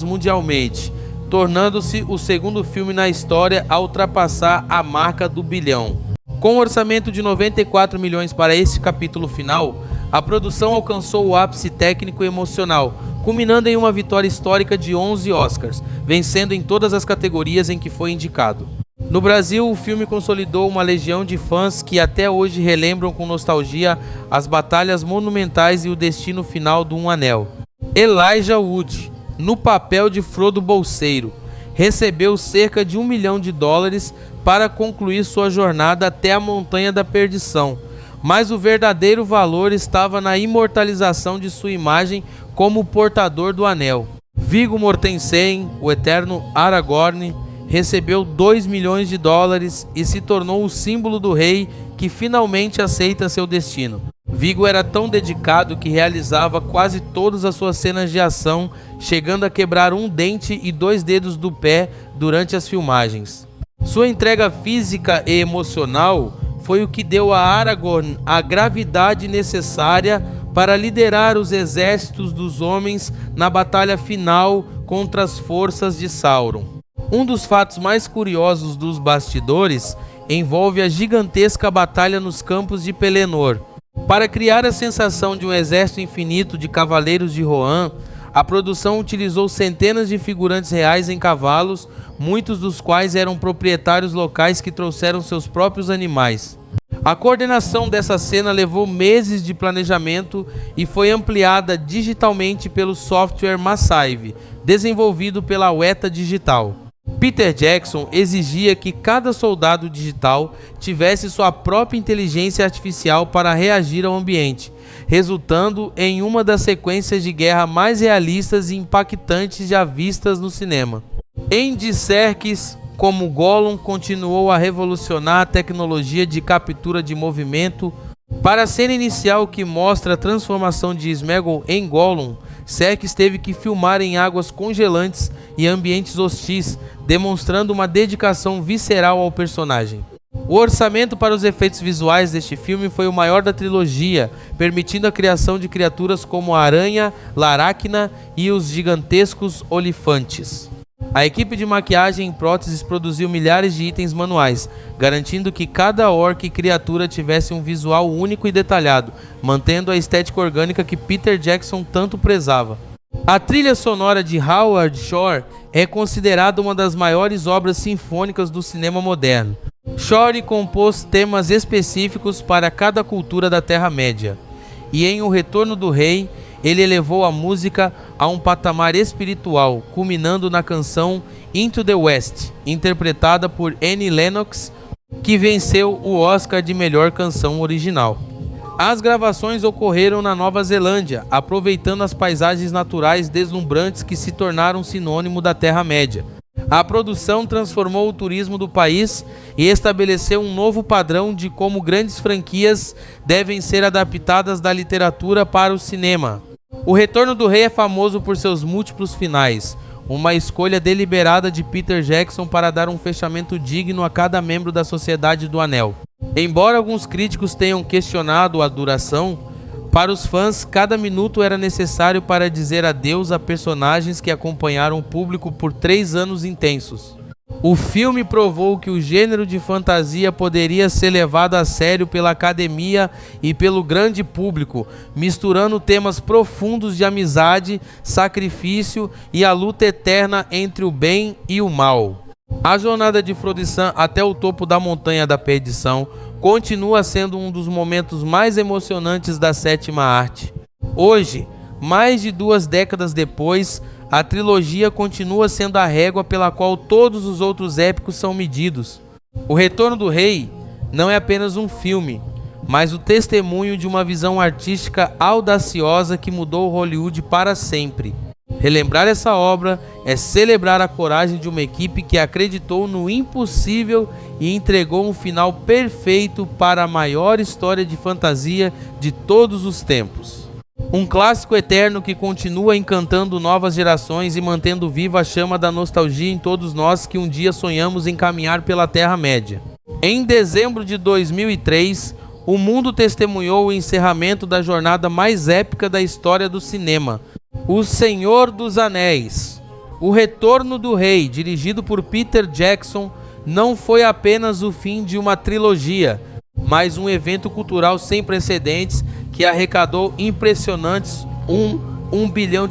mundialmente, tornando-se o segundo filme na história a ultrapassar a marca do bilhão. Com um orçamento de 94 milhões para este capítulo final, a produção alcançou o ápice técnico e emocional, culminando em uma vitória histórica de 11 Oscars, vencendo em todas as categorias em que foi indicado. No Brasil, o filme consolidou uma legião de fãs que até hoje relembram com nostalgia as batalhas monumentais e o destino final do Um Anel. Elijah Wood, no papel de Frodo Bolseiro, recebeu cerca de $1 milhão para concluir sua jornada até a Montanha da Perdição, mas o verdadeiro valor estava na imortalização de sua imagem como portador do anel. Viggo Mortensen, o eterno Aragorn, recebeu $2 milhões e se tornou o símbolo do rei que finalmente aceita seu destino. Viggo era tão dedicado que realizava quase todas as suas cenas de ação, chegando a quebrar um dente e 2 dedos do pé durante as filmagens. Sua entrega física e emocional foi o que deu a Aragorn a gravidade necessária para liderar os exércitos dos homens na batalha final contra as forças de Sauron. Um dos fatos mais curiosos dos bastidores envolve a gigantesca batalha nos campos de Pelennor. Para criar a sensação de um exército infinito de cavaleiros de Rohan, a produção utilizou centenas de figurantes reais em cavalos, muitos dos quais eram proprietários locais que trouxeram seus próprios animais. A coordenação dessa cena levou meses de planejamento e foi ampliada digitalmente pelo software Massive, desenvolvido pela Weta Digital. Peter Jackson exigia que cada soldado digital tivesse sua própria inteligência artificial para reagir ao ambiente, resultando em uma das sequências de guerra mais realistas e impactantes já vistas no cinema. Andy Serkis, como Gollum, continuou a revolucionar a tecnologia de captura de movimento. Para a cena inicial que mostra a transformação de Sméagol em Gollum, Serkis teve que filmar em águas congelantes e ambientes hostis, demonstrando uma dedicação visceral ao personagem. O orçamento para os efeitos visuais deste filme foi o maior da trilogia, permitindo a criação de criaturas como a aranha, Laracna e os gigantescos olifantes. A equipe de maquiagem em próteses produziu milhares de itens manuais, garantindo que cada orc e criatura tivesse um visual único e detalhado, mantendo a estética orgânica que Peter Jackson tanto prezava. A trilha sonora de Howard Shore é considerada uma das maiores obras sinfônicas do cinema moderno. Shore compôs temas específicos para cada cultura da Terra-média, e em O Retorno do Rei, ele elevou a música a um patamar espiritual, culminando na canção Into the West, interpretada por Annie Lennox, que venceu o Oscar de melhor canção original. As gravações ocorreram na Nova Zelândia, aproveitando as paisagens naturais deslumbrantes que se tornaram sinônimo da Terra-média. A produção transformou o turismo do país e estabeleceu um novo padrão de como grandes franquias devem ser adaptadas da literatura para o cinema. O Retorno do Rei é famoso por seus múltiplos finais, uma escolha deliberada de Peter Jackson para dar um fechamento digno a cada membro da Sociedade do Anel. Embora alguns críticos tenham questionado a duração, para os fãs, cada minuto era necessário para dizer adeus a personagens que acompanharam o público por 3 anos intensos. O filme provou que o gênero de fantasia poderia ser levado a sério pela academia e pelo grande público, misturando temas profundos de amizade, sacrifício e a luta eterna entre o bem e o mal. A jornada de Frodo e Sam até o topo da Montanha da Perdição continua sendo um dos momentos mais emocionantes da sétima arte. Hoje, mais de 2 décadas depois, a trilogia continua sendo a régua pela qual todos os outros épicos são medidos. O Retorno do Rei não é apenas um filme, mas o testemunho de uma visão artística audaciosa que mudou Hollywood para sempre. Relembrar essa obra é celebrar a coragem de uma equipe que acreditou no impossível e entregou um final perfeito para a maior história de fantasia de todos os tempos. Um clássico eterno que continua encantando novas gerações e mantendo viva a chama da nostalgia em todos nós que um dia sonhamos em caminhar pela Terra-média. Em dezembro de 2003, o mundo testemunhou o encerramento da jornada mais épica da história do cinema, O Senhor dos Anéis. O Retorno do Rei, dirigido por Peter Jackson, não foi apenas o fim de uma trilogia, mas um evento cultural sem precedentes que arrecadou impressionantes $1 bilhão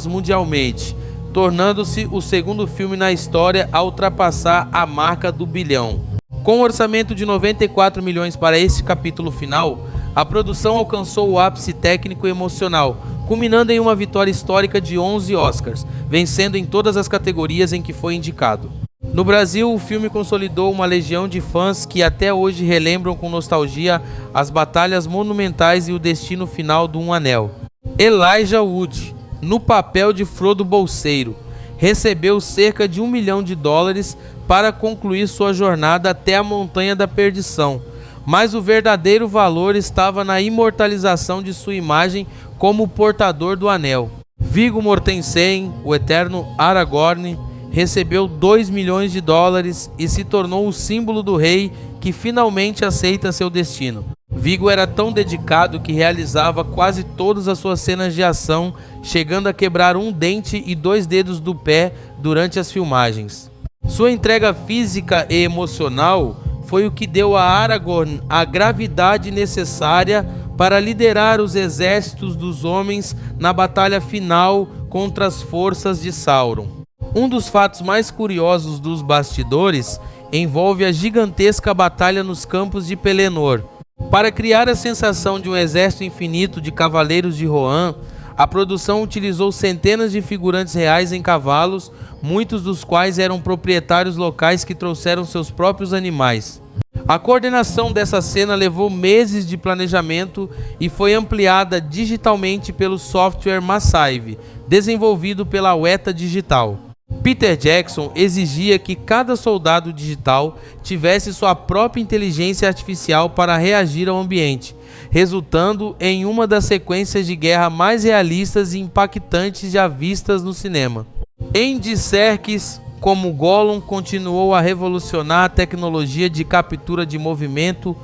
mundialmente, tornando-se o segundo filme na história a ultrapassar a marca do bilhão. Com um orçamento de 94 milhões para esse capítulo final, a produção alcançou o ápice técnico e emocional, culminando em uma vitória histórica de 11 Oscars, vencendo em todas as categorias em que foi indicado. No Brasil, o filme consolidou uma legião de fãs que até hoje relembram com nostalgia as batalhas monumentais e o destino final do Um Anel. Elijah Wood, no papel de Frodo Bolseiro, recebeu cerca de $1 milhão para concluir sua jornada até a Montanha da Perdição, mas o verdadeiro valor estava na imortalização de sua imagem como portador do Anel. Viggo Mortensen, o eterno Aragorn, recebeu $2 milhões e se tornou o símbolo do rei que finalmente aceita seu destino. Viggo era tão dedicado que realizava quase todas as suas cenas de ação, chegando a quebrar um dente e 2 dedos do pé durante as filmagens. Sua entrega física e emocional foi o que deu a Aragorn a gravidade necessária para liderar os exércitos dos homens na batalha final contra as forças de Sauron. Um dos fatos mais curiosos dos bastidores envolve a gigantesca batalha nos campos de Pelennor. Para criar a sensação de um exército infinito de cavaleiros de Rohan, a produção utilizou centenas de figurantes reais em cavalos, muitos dos quais eram proprietários locais que trouxeram seus próprios animais. A coordenação dessa cena levou meses de planejamento e foi ampliada digitalmente pelo software Massive, desenvolvido pela Weta Digital. Peter Jackson exigia que cada soldado digital tivesse sua própria inteligência artificial para reagir ao ambiente, resultando em uma das sequências de guerra mais realistas e impactantes já vistas no cinema. Andy Serkis, como Gollum, continuou a revolucionar a tecnologia de captura de movimento.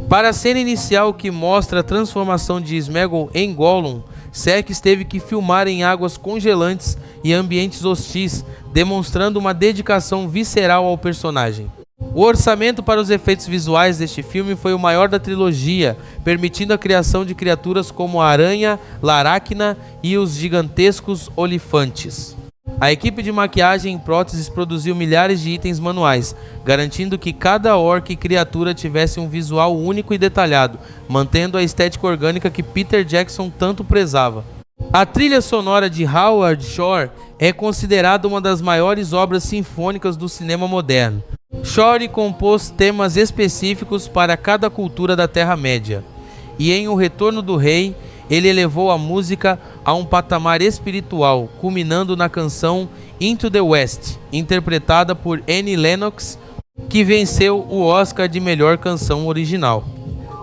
Para a cena inicial que mostra a transformação de Sméagol em Gollum, Serkis teve que filmar em águas congelantes e ambientes hostis, demonstrando uma dedicação visceral ao personagem. O orçamento para os efeitos visuais deste filme foi o maior da trilogia, permitindo a criação de criaturas como a aranha, Laracna e os gigantescos olifantes. A equipe de maquiagem em próteses produziu milhares de itens manuais, garantindo que cada orc e criatura tivesse um visual único e detalhado, mantendo a estética orgânica que Peter Jackson tanto prezava. A trilha sonora de Howard Shore é considerada uma das maiores obras sinfônicas do cinema moderno. Shore compôs temas específicos para cada cultura da Terra-média, e em O Retorno do Rei, ele elevou a música a um patamar espiritual, culminando na canção Into the West, interpretada por Annie Lennox, que venceu o Oscar de melhor canção original.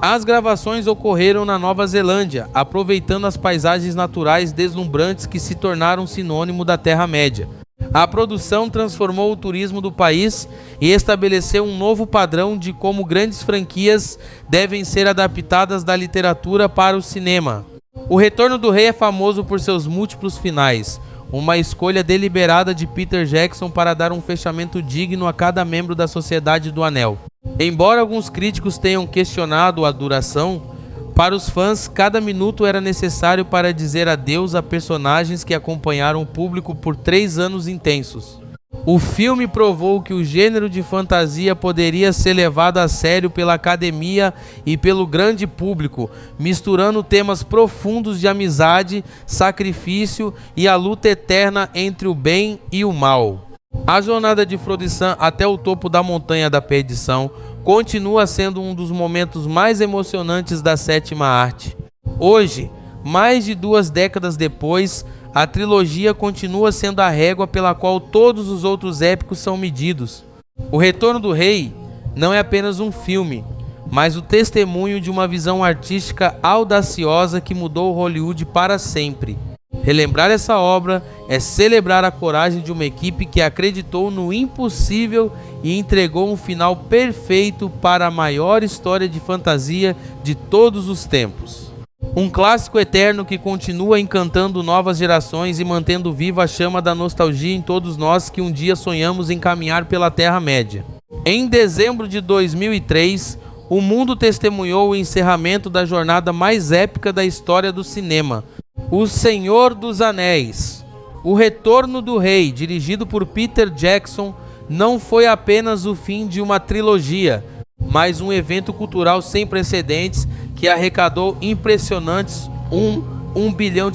As gravações ocorreram na Nova Zelândia, aproveitando as paisagens naturais deslumbrantes que se tornaram sinônimo da Terra-média. A produção transformou o turismo do país e estabeleceu um novo padrão de como grandes franquias devem ser adaptadas da literatura para o cinema. O Retorno do Rei é famoso por seus múltiplos finais, uma escolha deliberada de Peter Jackson para dar um fechamento digno a cada membro da Sociedade do Anel. Embora alguns críticos tenham questionado a duração, para os fãs, cada minuto era necessário para dizer adeus a personagens que acompanharam o público por 3 anos intensos. O filme provou que o gênero de fantasia poderia ser levado a sério pela academia e pelo grande público, misturando temas profundos de amizade, sacrifício e a luta eterna entre o bem e o mal. A jornada de Frodo e Sam até o topo da Montanha da Perdição continua sendo um dos momentos mais emocionantes da sétima arte. Hoje, mais de 2 décadas depois, a trilogia continua sendo a régua pela qual todos os outros épicos são medidos. O Retorno do Rei não é apenas um filme, mas o testemunho de uma visão artística audaciosa que mudou Hollywood para sempre. Relembrar essa obra é celebrar a coragem de uma equipe que acreditou no impossível e entregou um final perfeito para a maior história de fantasia de todos os tempos. Um clássico eterno que continua encantando novas gerações e mantendo viva a chama da nostalgia em todos nós que um dia sonhamos em caminhar pela Terra-média. Em dezembro de 2003, o mundo testemunhou o encerramento da jornada mais épica da história do cinema, O Senhor dos Anéis. O Retorno do Rei, dirigido por Peter Jackson, não foi apenas o fim de uma trilogia, mas um evento cultural sem precedentes que arrecadou impressionantes $1 bilhão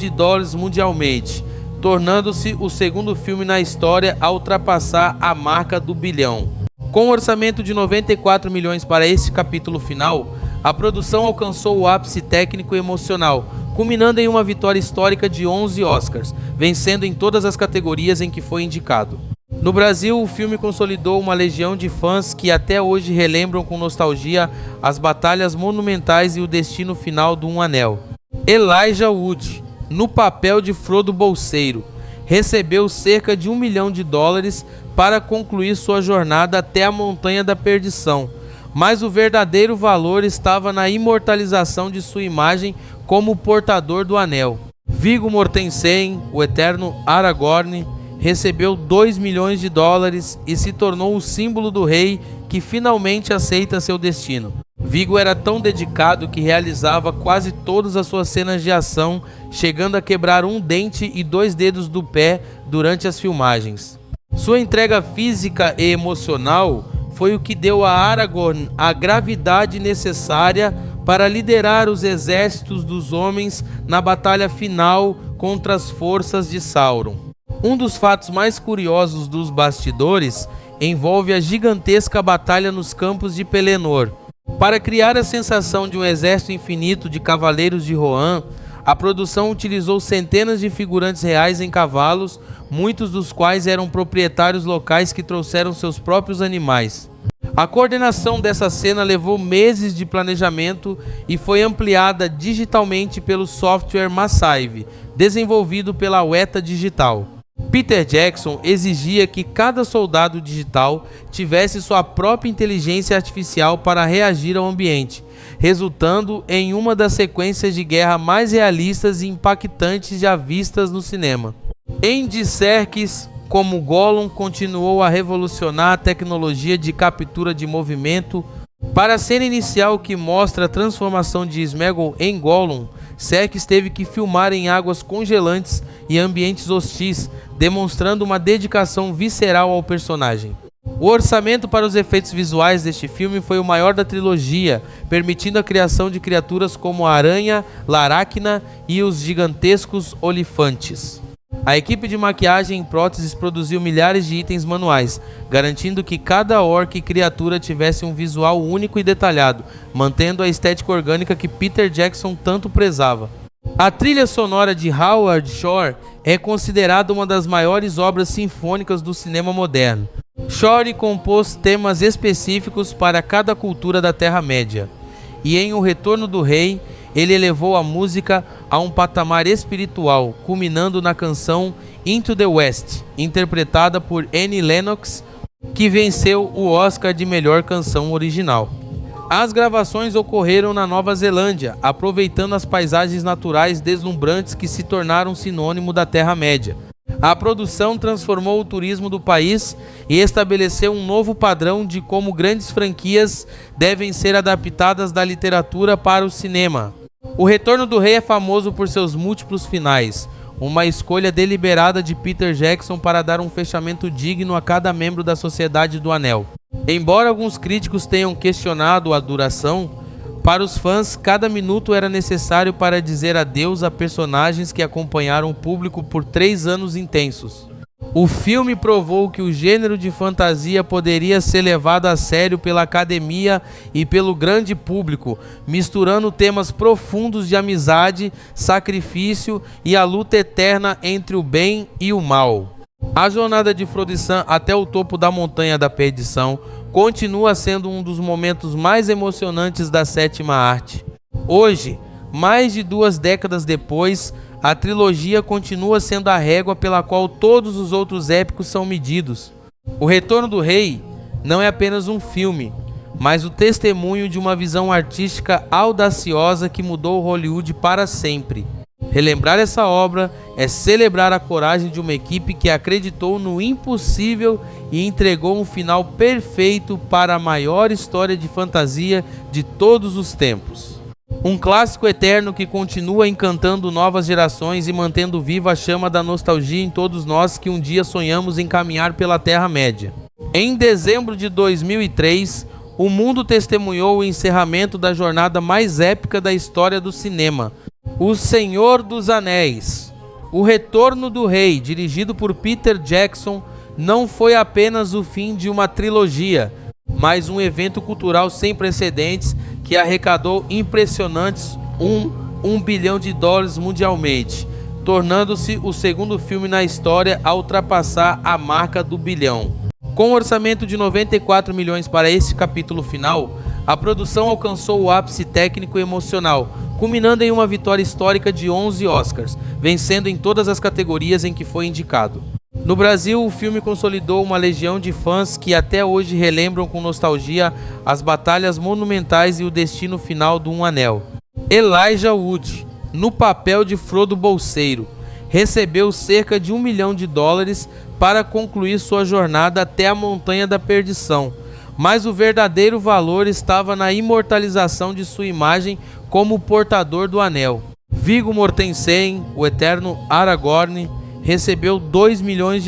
mundialmente, tornando-se o segundo filme na história a ultrapassar a marca do bilhão. Com um orçamento de 94 milhões para este capítulo final, a produção alcançou o ápice técnico e emocional, culminando em uma vitória histórica de 11 Oscars, vencendo em todas as categorias em que foi indicado. No Brasil, o filme consolidou uma legião de fãs que até hoje relembram com nostalgia as batalhas monumentais e o destino final do Um Anel. Elijah Wood, no papel de Frodo Bolseiro, recebeu cerca de $1 milhão para concluir sua jornada até a Montanha da Perdição, mas o verdadeiro valor estava na imortalização de sua imagem como portador do anel. Viggo Mortensen, o eterno Aragorn, recebeu $2 milhões e se tornou o símbolo do rei que finalmente aceita seu destino. Viggo era tão dedicado que realizava quase todas as suas cenas de ação, chegando a quebrar um dente e 2 dedos do pé durante as filmagens. Sua entrega física e emocional foi o que deu a Aragorn a gravidade necessária para liderar os exércitos dos homens na batalha final contra as forças de Sauron. Um dos fatos mais curiosos dos bastidores envolve a gigantesca batalha nos campos de Pelennor. Para criar a sensação de um exército infinito de cavaleiros de Rohan, a produção utilizou centenas de figurantes reais em cavalos, muitos dos quais eram proprietários locais que trouxeram seus próprios animais. A coordenação dessa cena levou meses de planejamento e foi ampliada digitalmente pelo software Massive, desenvolvido pela Weta Digital. Peter Jackson exigia que cada soldado digital tivesse sua própria inteligência artificial para reagir ao ambiente, resultando em uma das sequências de guerra mais realistas e impactantes já vistas no cinema. Andy Serkis, como Gollum continuou a revolucionar a tecnologia de captura de movimento. Para a cena inicial que mostra a transformação de Sméagol em Gollum, Serkis teve que filmar em águas congelantes e ambientes hostis, demonstrando uma dedicação visceral ao personagem. O orçamento para os efeitos visuais deste filme foi o maior da trilogia, permitindo a criação de criaturas como a aranha, Laracna e os gigantescos olifantes. A equipe de maquiagem e próteses produziu milhares de itens manuais, garantindo que cada orc e criatura tivesse um visual único e detalhado, mantendo a estética orgânica que Peter Jackson tanto prezava. A trilha sonora de Howard Shore é considerada uma das maiores obras sinfônicas do cinema moderno. Shore compôs temas específicos para cada cultura da Terra-média, e em O Retorno do Rei, ele elevou a música a um patamar espiritual, culminando na canção Into the West, interpretada por Annie Lennox, que venceu o Oscar de melhor canção original. As gravações ocorreram na Nova Zelândia, aproveitando as paisagens naturais deslumbrantes que se tornaram sinônimo da Terra-média. A produção transformou o turismo do país e estabeleceu um novo padrão de como grandes franquias devem ser adaptadas da literatura para o cinema. O Retorno do Rei é famoso por seus múltiplos finais, uma escolha deliberada de Peter Jackson para dar um fechamento digno a cada membro da Sociedade do Anel. Embora alguns críticos tenham questionado a duração, para os fãs, cada minuto era necessário para dizer adeus a personagens que acompanharam o público por 3 anos intensos. O filme provou que o gênero de fantasia poderia ser levado a sério pela academia e pelo grande público, misturando temas profundos de amizade, sacrifício e a luta eterna entre o bem e o mal. A jornada de Frodo e Sam até o topo da Montanha da Perdição continua sendo um dos momentos mais emocionantes da sétima arte. Hoje, mais de 2 décadas depois, a trilogia continua sendo a régua pela qual todos os outros épicos são medidos. O Retorno do Rei não é apenas um filme, mas o testemunho de uma visão artística audaciosa que mudou Hollywood para sempre. Relembrar essa obra é celebrar a coragem de uma equipe que acreditou no impossível e entregou um final perfeito para a maior história de fantasia de todos os tempos. Um clássico eterno que continua encantando novas gerações e mantendo viva a chama da nostalgia em todos nós que um dia sonhamos em caminhar pela Terra-média. Em dezembro de 2003, o mundo testemunhou o encerramento da jornada mais épica da história do cinema, O Senhor dos Anéis. O Retorno do Rei, dirigido por Peter Jackson, não foi apenas o fim de uma trilogia, mas um evento cultural sem precedentes que arrecadou impressionantes $1 bilhão mundialmente, tornando-se o segundo filme na história a ultrapassar a marca do bilhão. Com um orçamento de 94 milhões para este capítulo final, a produção alcançou o ápice técnico e emocional, culminando em uma vitória histórica de 11 Oscars, vencendo em todas as categorias em que foi indicado. No Brasil, o filme consolidou uma legião de fãs que até hoje relembram com nostalgia as batalhas monumentais e o destino final do Um Anel. Elijah Wood, no papel de Frodo Bolseiro, recebeu cerca de $1 milhão para concluir sua jornada até a Montanha da Perdição, mas o verdadeiro valor estava na imortalização de sua imagem como portador do anel. Viggo Mortensen, o eterno Aragorn, recebeu $2 milhões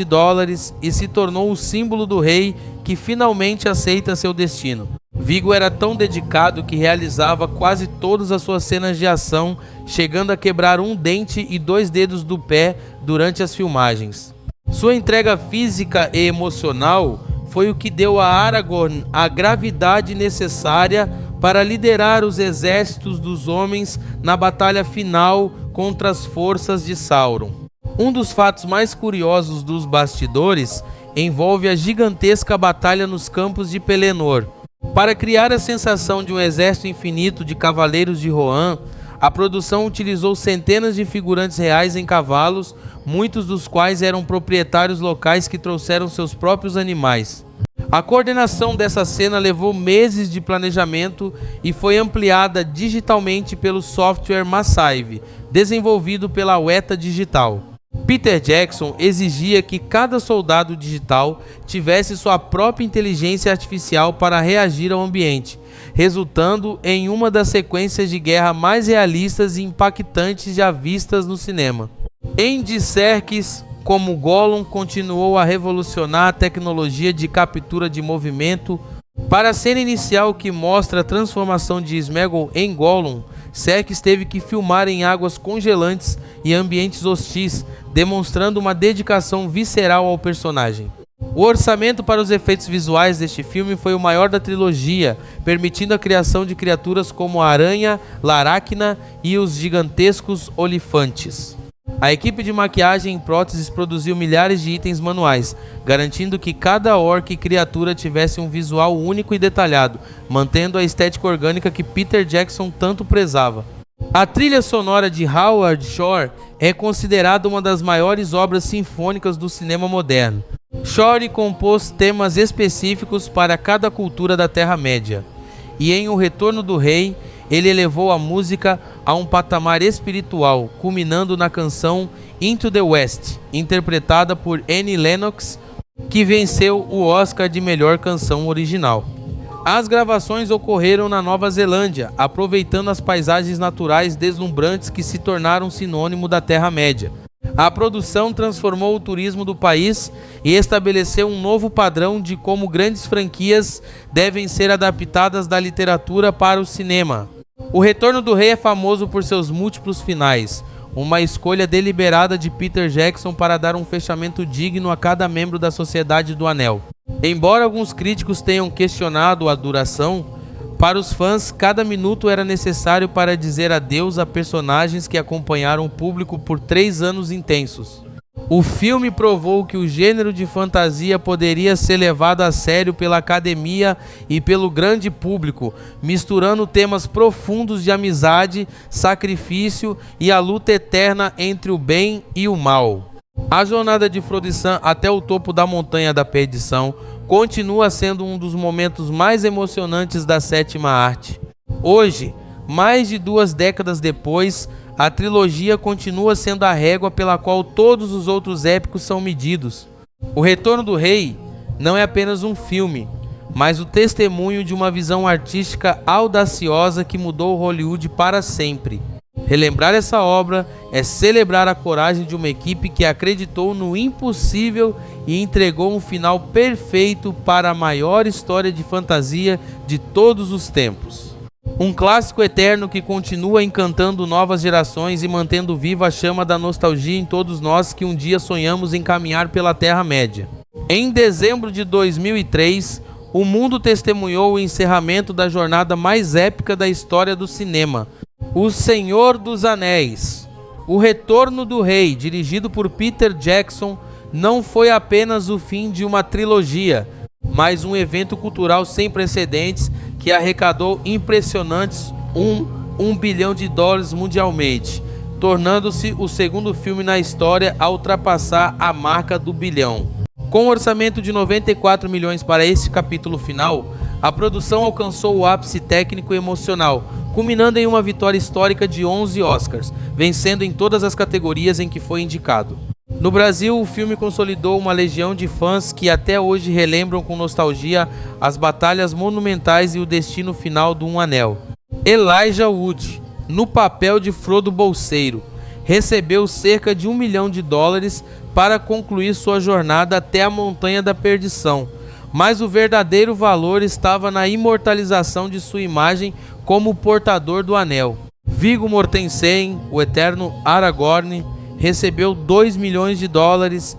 e se tornou o símbolo do rei que finalmente aceita seu destino. Viggo era tão dedicado que realizava quase todas as suas cenas de ação, chegando a quebrar um dente e 2 dedos do pé durante as filmagens. Sua entrega física e emocional foi o que deu a Aragorn a gravidade necessária para liderar os exércitos dos homens na batalha final contra as forças de Sauron. Um dos fatos mais curiosos dos bastidores envolve a gigantesca batalha nos campos de Pelennor. Para criar a sensação de um exército infinito de cavaleiros de Rohan, a produção utilizou centenas de figurantes reais em cavalos, muitos dos quais eram proprietários locais que trouxeram seus próprios animais. A coordenação dessa cena levou meses de planejamento e foi ampliada digitalmente pelo software Massive, desenvolvido pela Weta Digital. Peter Jackson exigia que cada soldado digital tivesse sua própria inteligência artificial para reagir ao ambiente, resultando em uma das sequências de guerra mais realistas e impactantes já vistas no cinema. Andy Serkis, como Gollum, continuou a revolucionar a tecnologia de captura de movimento. Para a cena inicial que mostra a transformação de Sméagol em Gollum, Serkis teve que filmar em águas congelantes e ambientes hostis, demonstrando uma dedicação visceral ao personagem. O orçamento para os efeitos visuais deste filme foi o maior da trilogia, permitindo a criação de criaturas como a aranha, Laracna e os gigantescos olifantes. A equipe de maquiagem em próteses produziu milhares de itens manuais, garantindo que cada orc e criatura tivesse um visual único e detalhado, mantendo a estética orgânica que Peter Jackson tanto prezava. A trilha sonora de Howard Shore é considerada uma das maiores obras sinfônicas do cinema moderno. Shore compôs temas específicos para cada cultura da Terra-média, e em O Retorno do Rei, ele elevou a música a um patamar espiritual, culminando na canção Into the West, interpretada por Annie Lennox, que venceu o Oscar de melhor canção original. As gravações ocorreram na Nova Zelândia, aproveitando as paisagens naturais deslumbrantes que se tornaram sinônimo da Terra-média. A produção transformou o turismo do país e estabeleceu um novo padrão de como grandes franquias devem ser adaptadas da literatura para o cinema. O Retorno do Rei é famoso por seus múltiplos finais, uma escolha deliberada de Peter Jackson para dar um fechamento digno a cada membro da Sociedade do Anel. Embora alguns críticos tenham questionado a duração, para os fãs, cada minuto era necessário para dizer adeus a personagens que acompanharam o público por 3 anos intensos. O filme provou que o gênero de fantasia poderia ser levado a sério pela academia e pelo grande público, misturando temas profundos de amizade, sacrifício e a luta eterna entre o bem e o mal. A jornada de Frodo e Sam até o topo da Montanha da Perdição continua sendo um dos momentos mais emocionantes da sétima arte. Hoje, mais de 2 décadas depois, a trilogia continua sendo a régua pela qual todos os outros épicos são medidos. O Retorno do Rei não é apenas um filme, mas o testemunho de uma visão artística audaciosa que mudou Hollywood para sempre. Relembrar essa obra é celebrar a coragem de uma equipe que acreditou no impossível e entregou um final perfeito para a maior história de fantasia de todos os tempos. Um clássico eterno que continua encantando novas gerações e mantendo viva a chama da nostalgia em todos nós que um dia sonhamos em caminhar pela Terra-média. Em dezembro de 2003, o mundo testemunhou o encerramento da jornada mais épica da história do cinema, O Senhor dos Anéis. O Retorno do Rei, dirigido por Peter Jackson, não foi apenas o fim de uma trilogia, mas um evento cultural sem precedentes que arrecadou impressionantes $1 bilhão mundialmente, tornando-se o segundo filme na história a ultrapassar a marca do bilhão. Com um orçamento de 94 milhões para esse capítulo final, a produção alcançou o ápice técnico e emocional, culminando em uma vitória histórica de 11 Oscars, vencendo em todas as categorias em que foi indicado. No Brasil, o filme consolidou uma legião de fãs que até hoje relembram com nostalgia as batalhas monumentais e o destino final do Um Anel. Elijah Wood, no papel de Frodo Bolseiro, recebeu cerca de $1 milhão para concluir sua jornada até a Montanha da Perdição, mas o verdadeiro valor estava na imortalização de sua imagem como portador do Anel. Viggo Mortensen, o eterno Aragorn, recebeu $2 milhões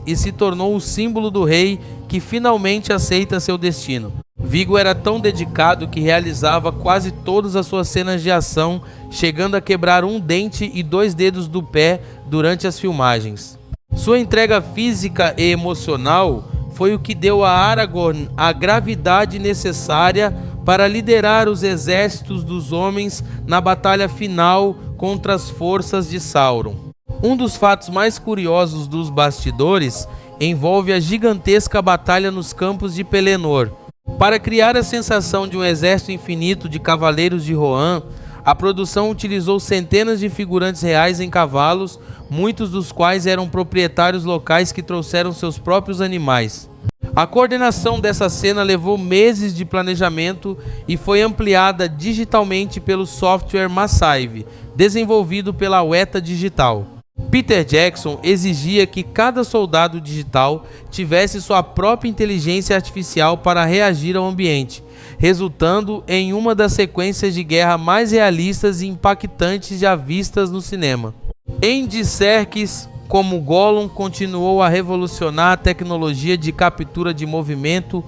e se tornou o símbolo do rei que finalmente aceita seu destino. Viggo era tão dedicado que realizava quase todas as suas cenas de ação, chegando a quebrar um dente e 2 dedos do pé durante as filmagens. Sua entrega física e emocional foi o que deu a Aragorn a gravidade necessária para liderar os exércitos dos homens na batalha final contra as forças de Sauron. Um dos fatos mais curiosos dos bastidores envolve a gigantesca batalha nos campos de Pelennor. Para criar a sensação de um exército infinito de cavaleiros de Rohan, A produção utilizou centenas de figurantes reais em cavalos, muitos dos quais eram proprietários locais que trouxeram seus próprios animais. A coordenação dessa cena levou meses de planejamento e foi ampliada digitalmente pelo software Massive, desenvolvido pela Weta Digital. Peter Jackson exigia que cada soldado digital tivesse sua própria inteligência artificial para reagir ao ambiente, resultando em uma das sequências de guerra mais realistas e impactantes já vistas no cinema. Andy Serkis, como Gollum, continuou a revolucionar a tecnologia de captura de movimento.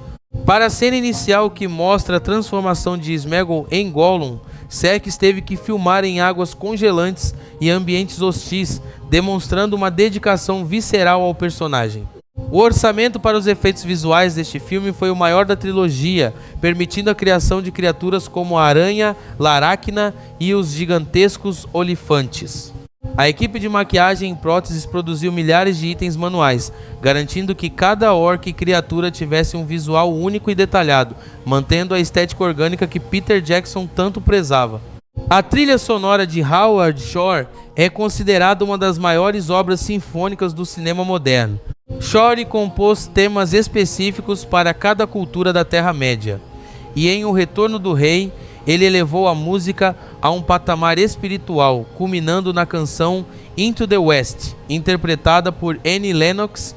Para a cena inicial que mostra a transformação de Sméagol em Gollum, Serkis teve que filmar em águas congelantes e ambientes hostis, demonstrando uma dedicação visceral ao personagem. O orçamento para os efeitos visuais deste filme foi o maior da trilogia, permitindo a criação de criaturas como a aranha, Laracna e os gigantescos olifantes. A equipe de maquiagem e próteses produziu milhares de itens manuais, garantindo que cada orc e criatura tivesse um visual único e detalhado, mantendo a estética orgânica que Peter Jackson tanto prezava. A trilha sonora de Howard Shore é considerada uma das maiores obras sinfônicas do cinema moderno. Shore compôs temas específicos para cada cultura da Terra-média, e em O Retorno do Rei, ele elevou a música a um patamar espiritual, culminando na canção Into the West, interpretada por Annie Lennox,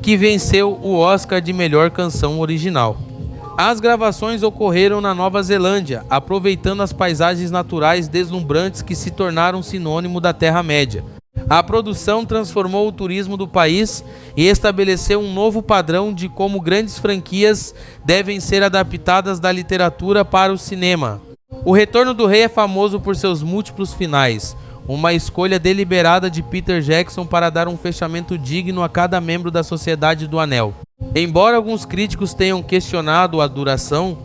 que venceu o Oscar de melhor canção original. As gravações ocorreram na Nova Zelândia, aproveitando as paisagens naturais deslumbrantes que se tornaram sinônimo da Terra-média. A produção transformou o turismo do país e estabeleceu um novo padrão de como grandes franquias devem ser adaptadas da literatura para o cinema. O Retorno do Rei é famoso por seus múltiplos finais, uma escolha deliberada de Peter Jackson para dar um fechamento digno a cada membro da Sociedade do Anel. Embora alguns críticos tenham questionado a duração,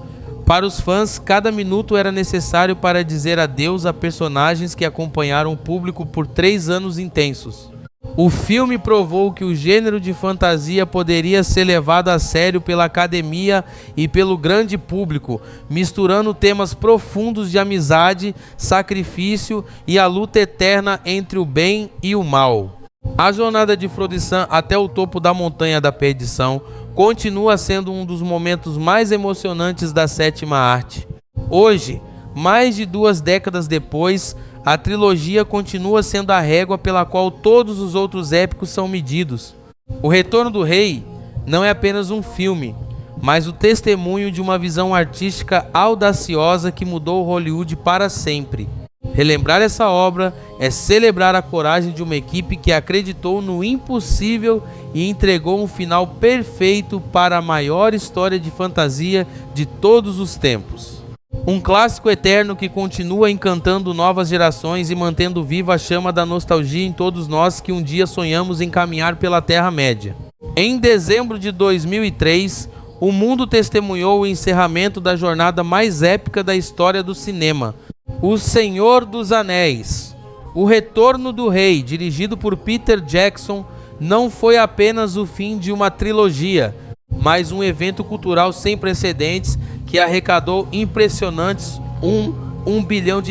para os fãs, cada minuto era necessário para dizer adeus a personagens que acompanharam o público por 3 anos intensos. O filme provou que o gênero de fantasia poderia ser levado a sério pela academia e pelo grande público, misturando temas profundos de amizade, sacrifício e a luta eterna entre o bem e o mal. A jornada de Frodo e Sam até o topo da Montanha da Perdição continua sendo um dos momentos mais emocionantes da sétima arte. Hoje, mais de 2 décadas depois, a trilogia continua sendo a régua pela qual todos os outros épicos são medidos. O Retorno do Rei não é apenas um filme, mas o testemunho de uma visão artística audaciosa que mudou Hollywood para sempre. Relembrar essa obra é celebrar a coragem de uma equipe que acreditou no impossível e entregou um final perfeito para a maior história de fantasia de todos os tempos. Um clássico eterno que continua encantando novas gerações e mantendo viva a chama da nostalgia em todos nós que um dia sonhamos em caminhar pela Terra-média. Em dezembro de 2003, o mundo testemunhou o encerramento da jornada mais épica da história do cinema, O Senhor dos Anéis. O Retorno do Rei, dirigido por Peter Jackson, não foi apenas o fim de uma trilogia, mas um evento cultural sem precedentes que arrecadou impressionantes $1 bilhão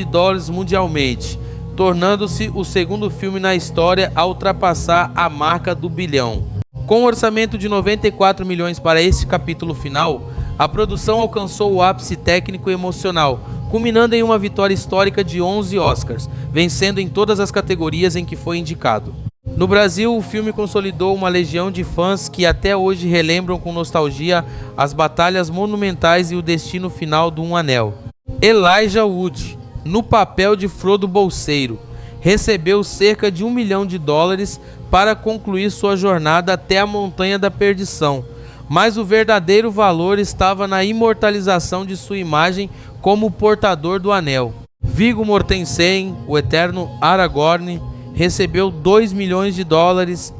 mundialmente, tornando-se o segundo filme na história a ultrapassar a marca do bilhão. Com um orçamento de 94 milhões para este capítulo final, a produção alcançou o ápice técnico e emocional, culminando em uma vitória histórica de 11 Oscars, vencendo em todas as categorias em que foi indicado. No Brasil, o filme consolidou uma legião de fãs que até hoje relembram com nostalgia as batalhas monumentais e o destino final do Um Anel. Elijah Wood, no papel de Frodo Bolseiro, recebeu cerca de $1 milhão para concluir sua jornada até a Montanha da Perdição, mas o verdadeiro valor estava na imortalização de sua imagem como o portador do anel. Viggo Mortensen, o eterno Aragorn, recebeu $2 milhões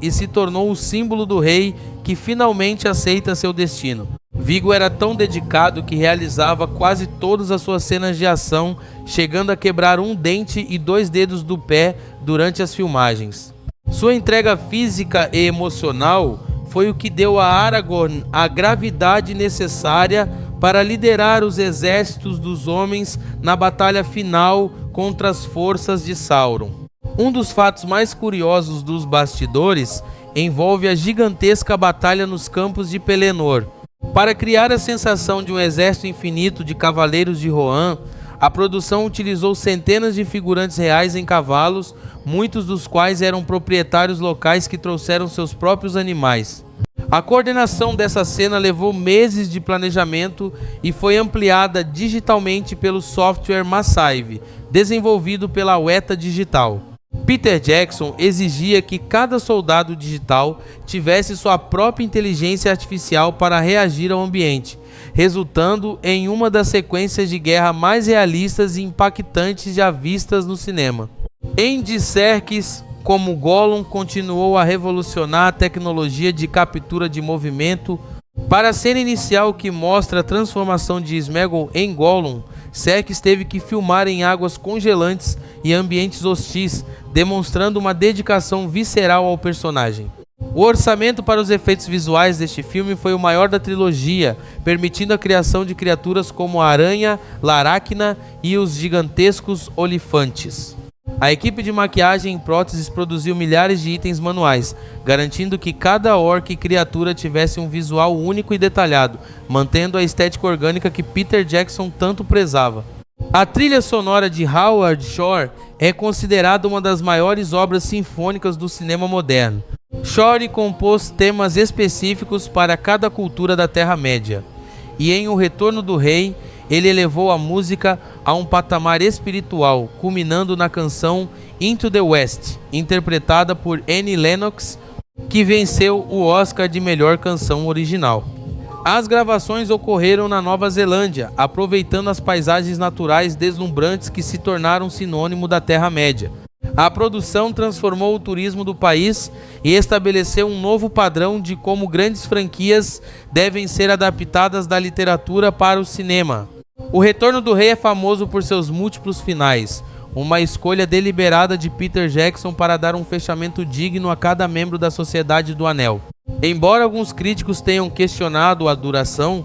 e se tornou o símbolo do rei que finalmente aceita seu destino. Viggo era tão dedicado que realizava quase todas as suas cenas de ação, chegando a quebrar um dente e 2 dedos do pé durante as filmagens. Sua entrega física e emocional foi o que deu a Aragorn a gravidade necessária para liderar os exércitos dos homens na batalha final contra as forças de Sauron. Um dos fatos mais curiosos dos bastidores envolve a gigantesca batalha nos campos de Pelennor. Para criar a sensação de um exército infinito de cavaleiros de Rohan, a produção utilizou centenas de figurantes reais em cavalos, muitos dos quais eram proprietários locais que trouxeram seus próprios animais. A coordenação dessa cena levou meses de planejamento e foi ampliada digitalmente pelo software Massive, desenvolvido pela Weta Digital. Peter Jackson exigia que cada soldado digital tivesse sua própria inteligência artificial para reagir ao ambiente, resultando em uma das sequências de guerra mais realistas e impactantes já vistas no cinema. Andy Serkis, como Gollum, continuou a revolucionar a tecnologia de captura de movimento. Para a cena inicial que mostra a transformação de Sméagol em Gollum, Serkis teve que filmar em águas congelantes e ambientes hostis, demonstrando uma dedicação visceral ao personagem. O orçamento para os efeitos visuais deste filme foi o maior da trilogia, permitindo a criação de criaturas como a aranha, Laracna e os gigantescos olifantes. A equipe de maquiagem em próteses produziu milhares de itens manuais, garantindo que cada orc e criatura tivesse um visual único e detalhado, mantendo a estética orgânica que Peter Jackson tanto prezava. A trilha sonora de Howard Shore é considerada uma das maiores obras sinfônicas do cinema moderno. Shore compôs temas específicos para cada cultura da Terra-média, e em O Retorno do Rei, ele elevou a música a um patamar espiritual, culminando na canção Into the West, interpretada por Annie Lennox, que venceu o Oscar de melhor canção original. As gravações ocorreram na Nova Zelândia, aproveitando as paisagens naturais deslumbrantes que se tornaram sinônimo da Terra-média. A produção transformou o turismo do país e estabeleceu um novo padrão de como grandes franquias devem ser adaptadas da literatura para o cinema. O Retorno do Rei é famoso por seus múltiplos finais, uma escolha deliberada de Peter Jackson para dar um fechamento digno a cada membro da Sociedade do Anel. Embora alguns críticos tenham questionado a duração,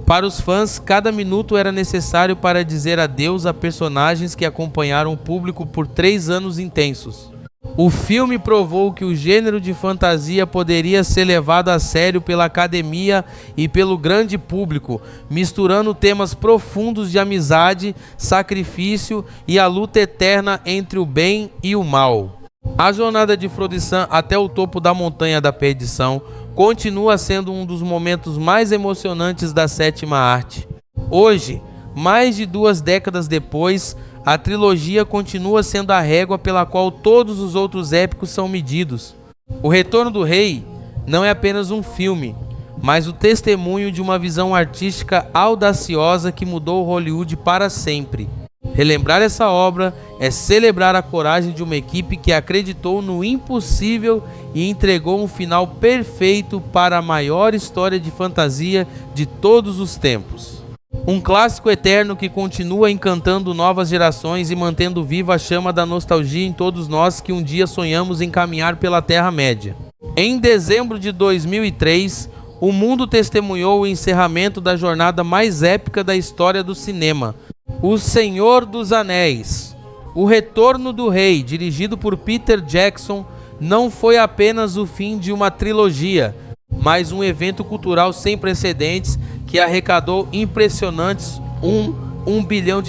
para os fãs, cada minuto era necessário para dizer adeus a personagens que acompanharam o público por 3 anos intensos. O filme provou que o gênero de fantasia poderia ser levado a sério pela academia e pelo grande público, misturando temas profundos de amizade, sacrifício e a luta eterna entre o bem e o mal. A jornada de Frodo e Sam até o topo da Montanha da Perdição continua sendo um dos momentos mais emocionantes da sétima arte. Hoje, mais de 2 décadas depois, a trilogia continua sendo a régua pela qual todos os outros épicos são medidos. O Retorno do Rei não é apenas um filme, mas o testemunho de uma visão artística audaciosa que mudou Hollywood para sempre. Relembrar essa obra é celebrar a coragem de uma equipe que acreditou no impossível e entregou um final perfeito para a maior história de fantasia de todos os tempos. Um clássico eterno que continua encantando novas gerações e mantendo viva a chama da nostalgia em todos nós que um dia sonhamos em caminhar pela Terra-média. Em dezembro de 2003, o mundo testemunhou o encerramento da jornada mais épica da história do cinema, O Senhor dos Anéis. O Retorno do Rei, dirigido por Peter Jackson, não foi apenas o fim de uma trilogia, mas um evento cultural sem precedentes que arrecadou impressionantes $1 bilhão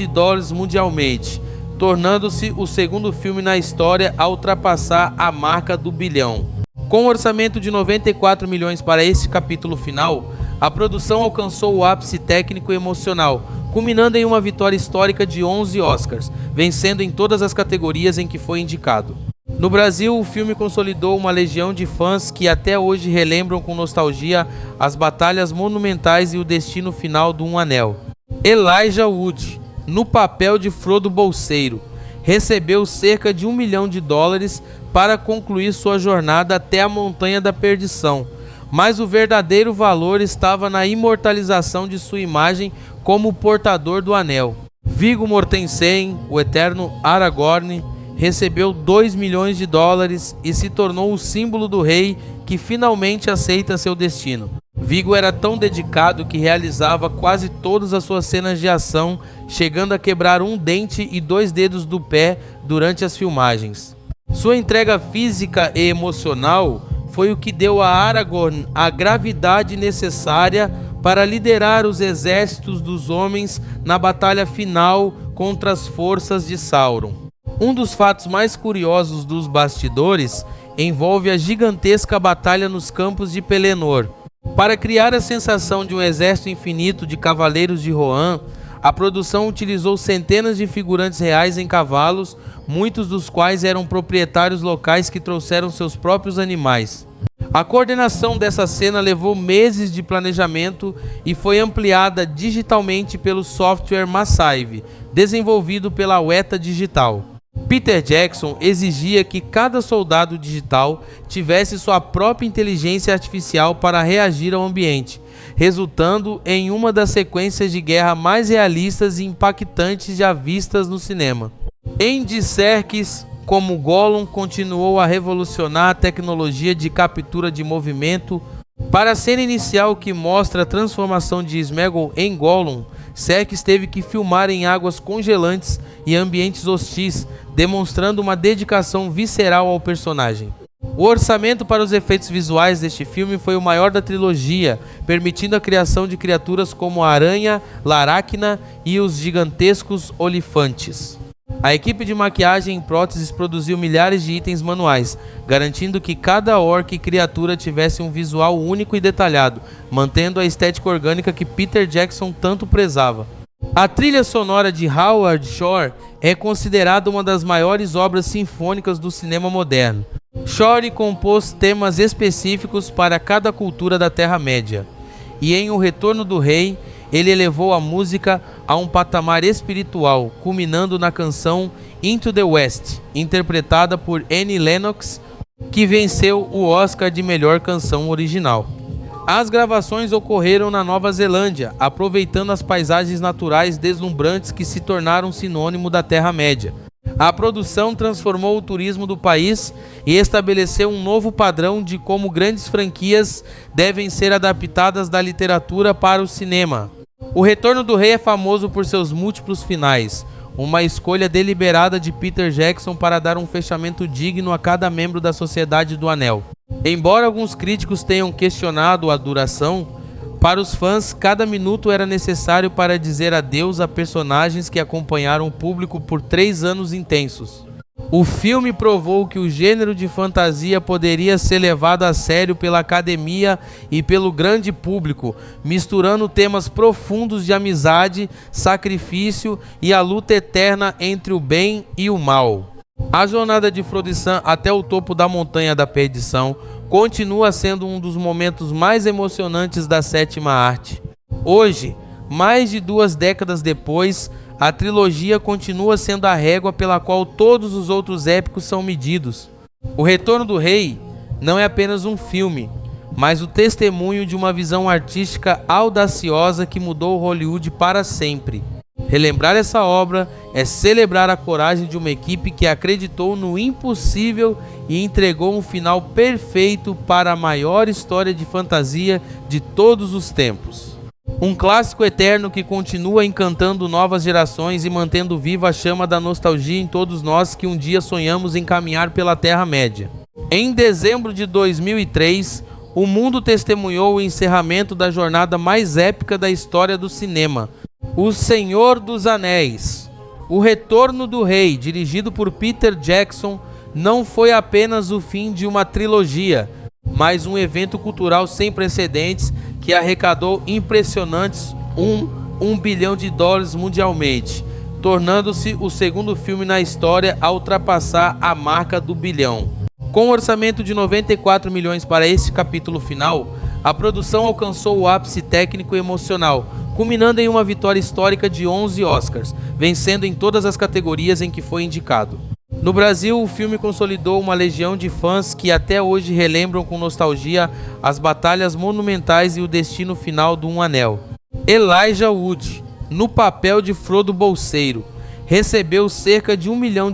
mundialmente, tornando-se o segundo filme na história a ultrapassar a marca do bilhão. Com um orçamento de 94 milhões para este capítulo final, a produção alcançou o ápice técnico e emocional, culminando em uma vitória histórica de 11 Oscars, vencendo em todas as categorias em que foi indicado. No Brasil, o filme consolidou uma legião de fãs que até hoje relembram com nostalgia as batalhas monumentais e o destino final do Um Anel. Elijah Wood, no papel de Frodo Bolseiro, recebeu cerca de $1 milhão para concluir sua jornada até a Montanha da Perdição, mas o verdadeiro valor estava na imortalização de sua imagem como portador do Anel. Viggo Mortensen, o eterno Aragorn, recebeu $2 milhões e se tornou o símbolo do rei que finalmente aceita seu destino. Viggo era tão dedicado que realizava quase todas as suas cenas de ação, chegando a quebrar um dente e 2 dedos do pé durante as filmagens. Sua entrega física e emocional foi o que deu a Aragorn a gravidade necessária para liderar os exércitos dos homens na batalha final contra as forças de Sauron. Um dos fatos mais curiosos dos bastidores envolve a gigantesca batalha nos campos de Pelennor. Para criar a sensação de um exército infinito de cavaleiros de Rohan, a produção utilizou centenas de figurantes reais em cavalos, muitos dos quais eram proprietários locais que trouxeram seus próprios animais. A coordenação dessa cena levou meses de planejamento e foi ampliada digitalmente pelo software Massive, desenvolvido pela Weta Digital. Peter Jackson exigia que cada soldado digital tivesse sua própria inteligência artificial para reagir ao ambiente, resultando em uma das sequências de guerra mais realistas e impactantes já vistas no cinema. Andy Serkis, como Gollum, continuou a revolucionar a tecnologia de captura de movimento. Para a cena inicial que mostra a transformação de Sméagol em Gollum, Serkis teve que filmar em águas congelantes e ambientes hostis, demonstrando uma dedicação visceral ao personagem. O orçamento para os efeitos visuais deste filme foi o maior da trilogia, permitindo a criação de criaturas como a aranha, Laracna e os gigantescos olifantes. A equipe de maquiagem em próteses produziu milhares de itens manuais, garantindo que cada orc e criatura tivesse um visual único e detalhado, mantendo a estética orgânica que Peter Jackson tanto prezava. A trilha sonora de Howard Shore é considerada uma das maiores obras sinfônicas do cinema moderno. Shore compôs temas específicos para cada cultura da Terra-média, e em O Retorno do Rei, ele elevou a música a um patamar espiritual, culminando na canção Into the West, interpretada por Annie Lennox, que venceu o Oscar de melhor canção original. As gravações ocorreram na Nova Zelândia, aproveitando as paisagens naturais deslumbrantes que se tornaram sinônimo da Terra-média. A produção transformou o turismo do país e estabeleceu um novo padrão de como grandes franquias devem ser adaptadas da literatura para o cinema. O Retorno do Rei é famoso por seus múltiplos finais, uma escolha deliberada de Peter Jackson para dar um fechamento digno a cada membro da Sociedade do Anel. Embora alguns críticos tenham questionado a duração, para os fãs, cada minuto era necessário para dizer adeus a personagens que acompanharam o público por 3 anos intensos. O filme provou que o gênero de fantasia poderia ser levado a sério pela academia e pelo grande público, misturando temas profundos de amizade, sacrifício e a luta eterna entre o bem e o mal. A jornada de Frodo e Sam até o topo da Montanha da Perdição continua sendo um dos momentos mais emocionantes da 7ª arte. Hoje, mais de 2 décadas depois, a trilogia continua sendo a régua pela qual todos os outros épicos são medidos. O Retorno do Rei não é apenas um filme, mas o testemunho de uma visão artística audaciosa que mudou Hollywood para sempre. Relembrar essa obra é celebrar a coragem de uma equipe que acreditou no impossível e entregou um final perfeito para a maior história de fantasia de todos os tempos. Um clássico eterno que continua encantando novas gerações e mantendo viva a chama da nostalgia em todos nós que um dia sonhamos em caminhar pela Terra-média. Em dezembro de 2003, o mundo testemunhou o encerramento da jornada mais épica da história do cinema, O Senhor dos Anéis. O Retorno do Rei, dirigido por Peter Jackson, não foi apenas o fim de uma trilogia, mas um evento cultural sem precedentes que arrecadou impressionantes $1 bilhão mundialmente, tornando-se o segundo filme na história a ultrapassar a marca do bilhão. Com um orçamento de 94 milhões para esse capítulo final, a produção alcançou o ápice técnico e emocional, culminando em uma vitória histórica de 11 Oscars, vencendo em todas as categorias em que foi indicado. No Brasil, o filme consolidou uma legião de fãs que até hoje relembram com nostalgia as batalhas monumentais e o destino final do Um Anel. Elijah Wood, no papel de Frodo Bolseiro, recebeu cerca de $1 milhão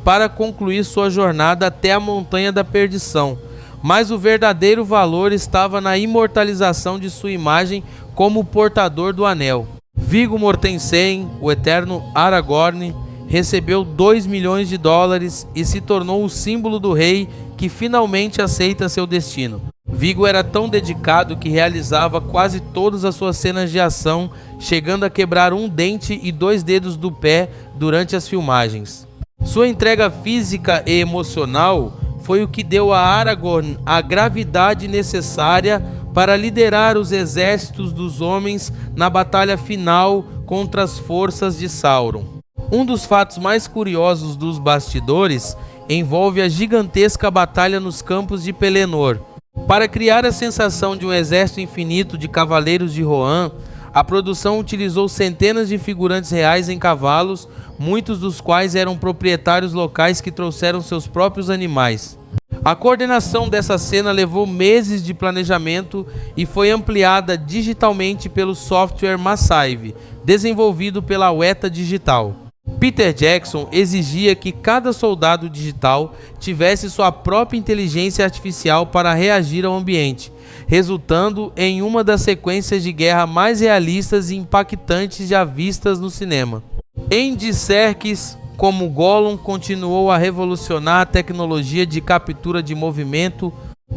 para concluir sua jornada até a Montanha da Perdição, mas o verdadeiro valor estava na imortalização de sua imagem como portador do anel. Viggo Mortensen, o eterno Aragorn, recebeu 2 milhões de dólares e se tornou o símbolo do rei que finalmente aceita seu destino. Viggo era tão dedicado que realizava quase todas as suas cenas de ação, chegando a quebrar um dente e 2 dedos do pé durante as filmagens. Sua entrega física e emocional foi o que deu a Aragorn a gravidade necessária para liderar os exércitos dos homens na batalha final contra as forças de Sauron. Um dos fatos mais curiosos dos bastidores envolve a gigantesca batalha nos campos de Pelennor. Para criar a sensação de um exército infinito de cavaleiros de Rohan, a produção utilizou centenas de figurantes reais em cavalos, muitos dos quais eram proprietários locais que trouxeram seus próprios animais. A coordenação dessa cena levou meses de planejamento e foi ampliada digitalmente pelo software Massive, desenvolvido pela Weta Digital. Peter Jackson exigia que cada soldado digital tivesse sua própria inteligência artificial para reagir ao ambiente, resultando em uma das sequências de guerra mais realistas e impactantes já vistas no cinema. Andy Serkis, como Gollum, continuou a revolucionar a tecnologia de captura de movimento.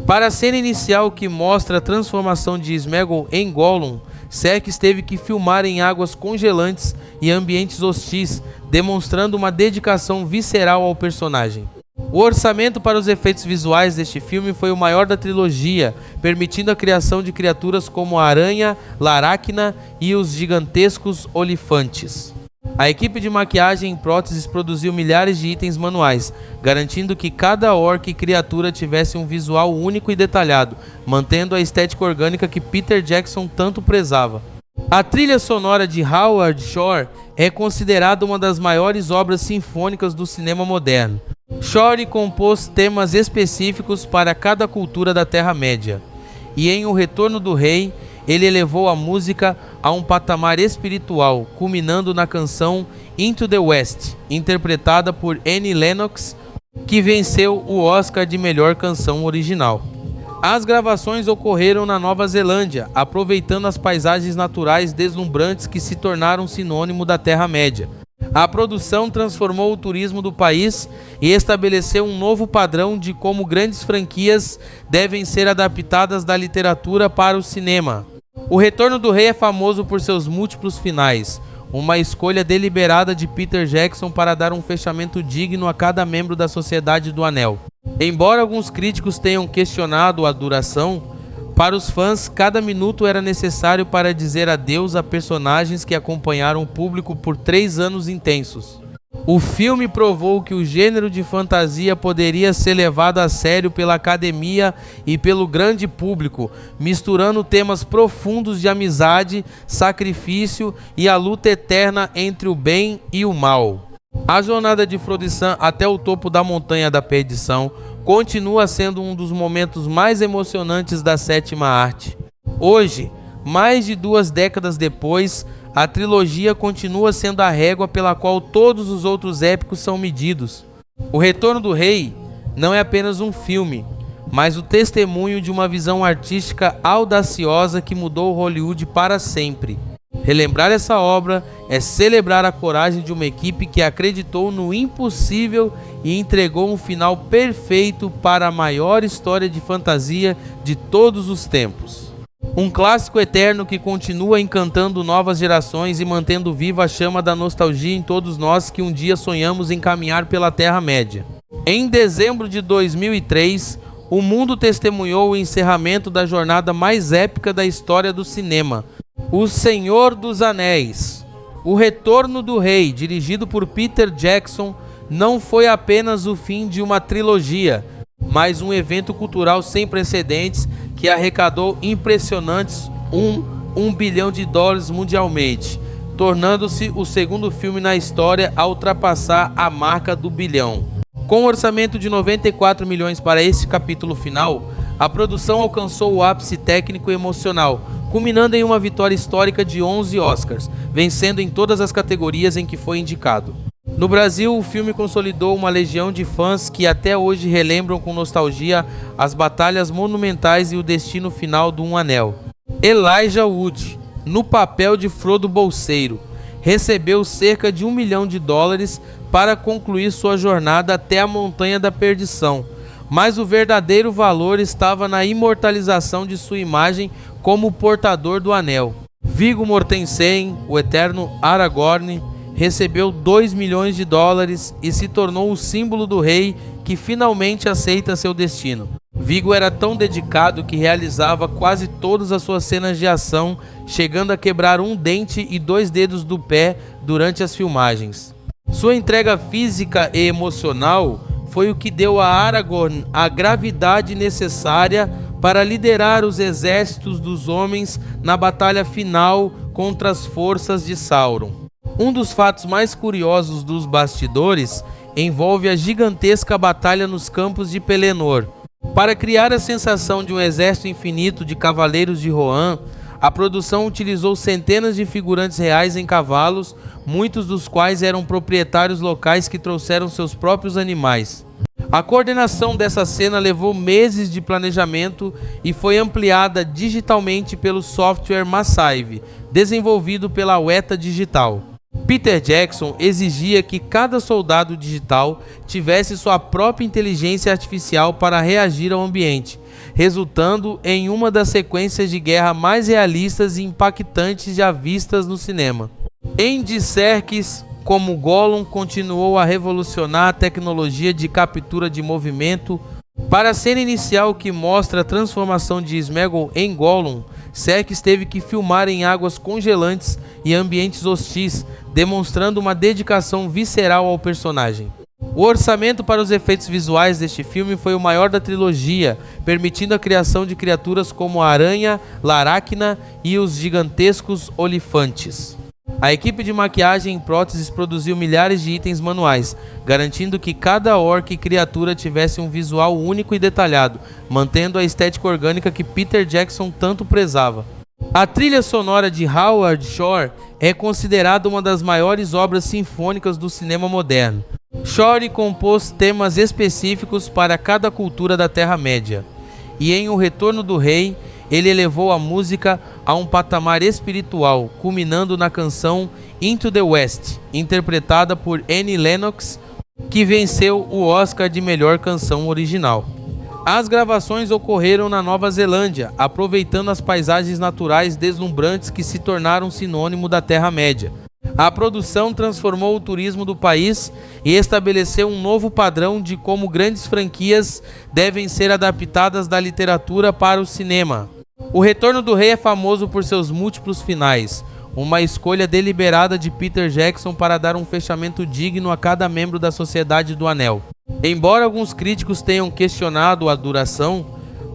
Para a cena inicial que mostra a transformação de Sméagol em Gollum, Serkis teve que filmar em águas congelantes e ambientes hostis, demonstrando uma dedicação visceral ao personagem. O orçamento para os efeitos visuais deste filme foi o maior da trilogia, permitindo a criação de criaturas como a aranha, Laracna e os gigantescos olifantes. A equipe de maquiagem em próteses produziu milhares de itens manuais, garantindo que cada orc e criatura tivesse um visual único e detalhado, mantendo a estética orgânica que Peter Jackson tanto prezava. A trilha sonora de Howard Shore é considerada uma das maiores obras sinfônicas do cinema moderno. Shore compôs temas específicos para cada cultura da Terra-média, e em O Retorno do Rei, ele elevou a música a um patamar espiritual, culminando na canção Into the West, interpretada por Annie Lennox, que venceu o Oscar de melhor canção original. As gravações ocorreram na Nova Zelândia, aproveitando as paisagens naturais deslumbrantes que se tornaram sinônimo da Terra-média. A produção transformou o turismo do país e estabeleceu um novo padrão de como grandes franquias devem ser adaptadas da literatura para o cinema. O Retorno do Rei é famoso por seus múltiplos finais, uma escolha deliberada de Peter Jackson para dar um fechamento digno a cada membro da Sociedade do Anel. Embora alguns críticos tenham questionado a duração, para os fãs, cada minuto era necessário para dizer adeus a personagens que acompanharam o público por 3 anos intensos. O filme provou que o gênero de fantasia poderia ser levado a sério pela academia e pelo grande público, misturando temas profundos de amizade, sacrifício e a luta eterna entre o bem e o mal. A jornada de Frodo e Sam até o topo da Montanha da Perdição continua sendo um dos momentos mais emocionantes da 7ª arte. Hoje, mais de 2 décadas depois, a trilogia continua sendo a régua pela qual todos os outros épicos são medidos. O Retorno do Rei não é apenas um filme, mas o testemunho de uma visão artística audaciosa que mudou Hollywood para sempre. Relembrar essa obra é celebrar a coragem de uma equipe que acreditou no impossível e entregou um final perfeito para a maior história de fantasia de todos os tempos. Um clássico eterno que continua encantando novas gerações e mantendo viva a chama da nostalgia em todos nós que um dia sonhamos em caminhar pela Terra-média. Em dezembro de 2003, o mundo testemunhou o encerramento da jornada mais épica da história do cinema, O Senhor dos Anéis. O Retorno do Rei, dirigido por Peter Jackson, não foi apenas o fim de uma trilogia, mas um evento cultural sem precedentes que arrecadou impressionantes $1 bilhão mundialmente, tornando-se o segundo filme na história a ultrapassar a marca do bilhão. Com um orçamento de 94 milhões para este capítulo final, a produção alcançou o ápice técnico e emocional, culminando em uma vitória histórica de 11 Oscars, vencendo em todas as categorias em que foi indicado. No Brasil, o filme consolidou uma legião de fãs que até hoje relembram com nostalgia as batalhas monumentais e o destino final do Um Anel. Elijah Wood, no papel de Frodo Bolseiro, recebeu cerca de $1 milhão para concluir sua jornada até a Montanha da Perdição, mas o verdadeiro valor estava na imortalização de sua imagem como o portador do anel. Viggo Mortensen, o eterno Aragorn, recebeu $2 milhões e se tornou o símbolo do rei que finalmente aceita seu destino. Viggo era tão dedicado que realizava quase todas as suas cenas de ação, chegando a quebrar um dente e 2 dedos do pé durante as filmagens. Sua entrega física e emocional foi o que deu a Aragorn a gravidade necessária para liderar os exércitos dos homens na batalha final contra as forças de Sauron. Um dos fatos mais curiosos dos bastidores envolve a gigantesca batalha nos campos de Pelennor. Para criar a sensação de um exército infinito de cavaleiros de Rohan, a produção utilizou centenas de figurantes reais em cavalos, muitos dos quais eram proprietários locais que trouxeram seus próprios animais. A coordenação dessa cena levou meses de planejamento e foi ampliada digitalmente pelo software Massive, desenvolvido pela Weta Digital. Peter Jackson exigia que cada soldado digital tivesse sua própria inteligência artificial para reagir ao ambiente, resultando em uma das sequências de guerra mais realistas e impactantes já vistas no cinema. Andy Serkis, como Gollum, continuou a revolucionar a tecnologia de captura de movimento. Para a cena inicial que mostra a transformação de Sméagol em Gollum, Serkis teve que filmar em águas congelantes e ambientes hostis, demonstrando uma dedicação visceral ao personagem. O orçamento para os efeitos visuais deste filme foi o maior da trilogia, permitindo a criação de criaturas como a aranha, Laracna e os gigantescos olifantes. A equipe de maquiagem e próteses produziu milhares de itens manuais, garantindo que cada orc e criatura tivesse um visual único e detalhado, mantendo a estética orgânica que Peter Jackson tanto prezava. A trilha sonora de Howard Shore é considerada uma das maiores obras sinfônicas do cinema moderno. Shore compôs temas específicos para cada cultura da Terra-média, e em O Retorno do Rei, ele elevou a música a um patamar espiritual, culminando na canção Into the West, interpretada por Annie Lennox, que venceu o Oscar de melhor canção original. As gravações ocorreram na Nova Zelândia, aproveitando as paisagens naturais deslumbrantes que se tornaram sinônimo da Terra-média. A produção transformou o turismo do país e estabeleceu um novo padrão de como grandes franquias devem ser adaptadas da literatura para o cinema. O Retorno do Rei é famoso por seus múltiplos finais, uma escolha deliberada de Peter Jackson para dar um fechamento digno a cada membro da Sociedade do Anel. Embora alguns críticos tenham questionado a duração,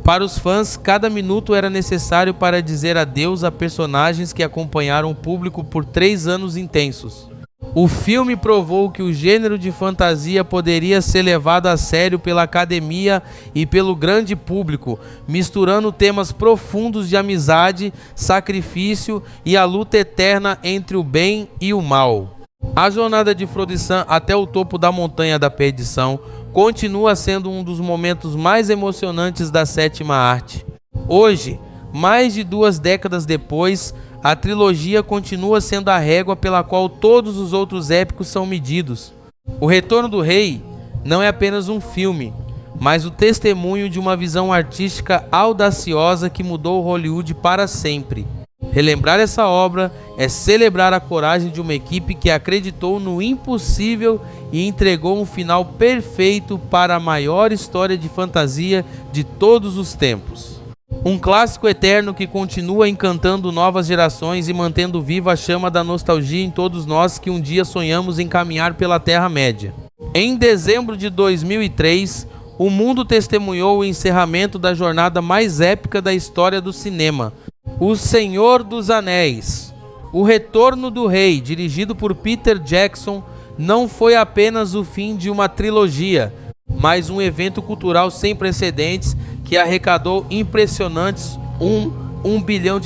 para os fãs, cada minuto era necessário para dizer adeus a personagens que acompanharam o público por 3 anos intensos. O filme provou que o gênero de fantasia poderia ser levado a sério pela academia e pelo grande público, misturando temas profundos de amizade, sacrifício e a luta eterna entre o bem e o mal. A jornada de Frodo e Sam até o topo da Montanha da Perdição continua sendo um dos momentos mais emocionantes da 7ª arte. Hoje, mais de 2 décadas depois, a trilogia continua sendo a régua pela qual todos os outros épicos são medidos. O Retorno do Rei não é apenas um filme, mas o testemunho de uma visão artística audaciosa que mudou Hollywood para sempre. Relembrar essa obra é celebrar a coragem de uma equipe que acreditou no impossível e entregou um final perfeito para a maior história de fantasia de todos os tempos. Um clássico eterno que continua encantando novas gerações e mantendo viva a chama da nostalgia em todos nós que um dia sonhamos em caminhar pela Terra-média. Em dezembro de 2003, o mundo testemunhou o encerramento da jornada mais épica da história do cinema, O Senhor dos Anéis. O Retorno do Rei, dirigido por Peter Jackson, não foi apenas o fim de uma trilogia, mas um evento cultural sem precedentes que arrecadou impressionantes $1 bilhão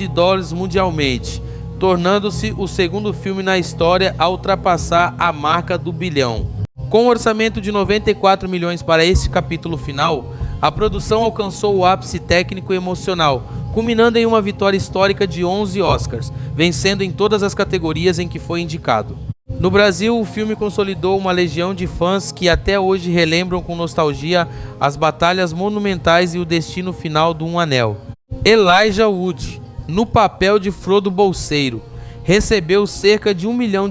mundialmente, tornando-se o segundo filme na história a ultrapassar a marca do bilhão. Com um orçamento de 94 milhões para este capítulo final, a produção alcançou o ápice técnico e emocional, culminando em uma vitória histórica de 11 Oscars, vencendo em todas as categorias em que foi indicado. No Brasil, o filme consolidou uma legião de fãs que até hoje relembram com nostalgia as batalhas monumentais e o destino final do Um Anel. Elijah Wood, no papel de Frodo Bolseiro, recebeu cerca de $1 milhão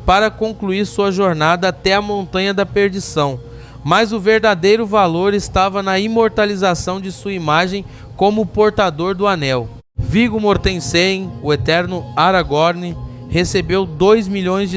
para concluir sua jornada até a Montanha da Perdição, mas o verdadeiro valor estava na imortalização de sua imagem como portador do anel. Viggo Mortensen, o eterno Aragorn, recebeu $2 milhões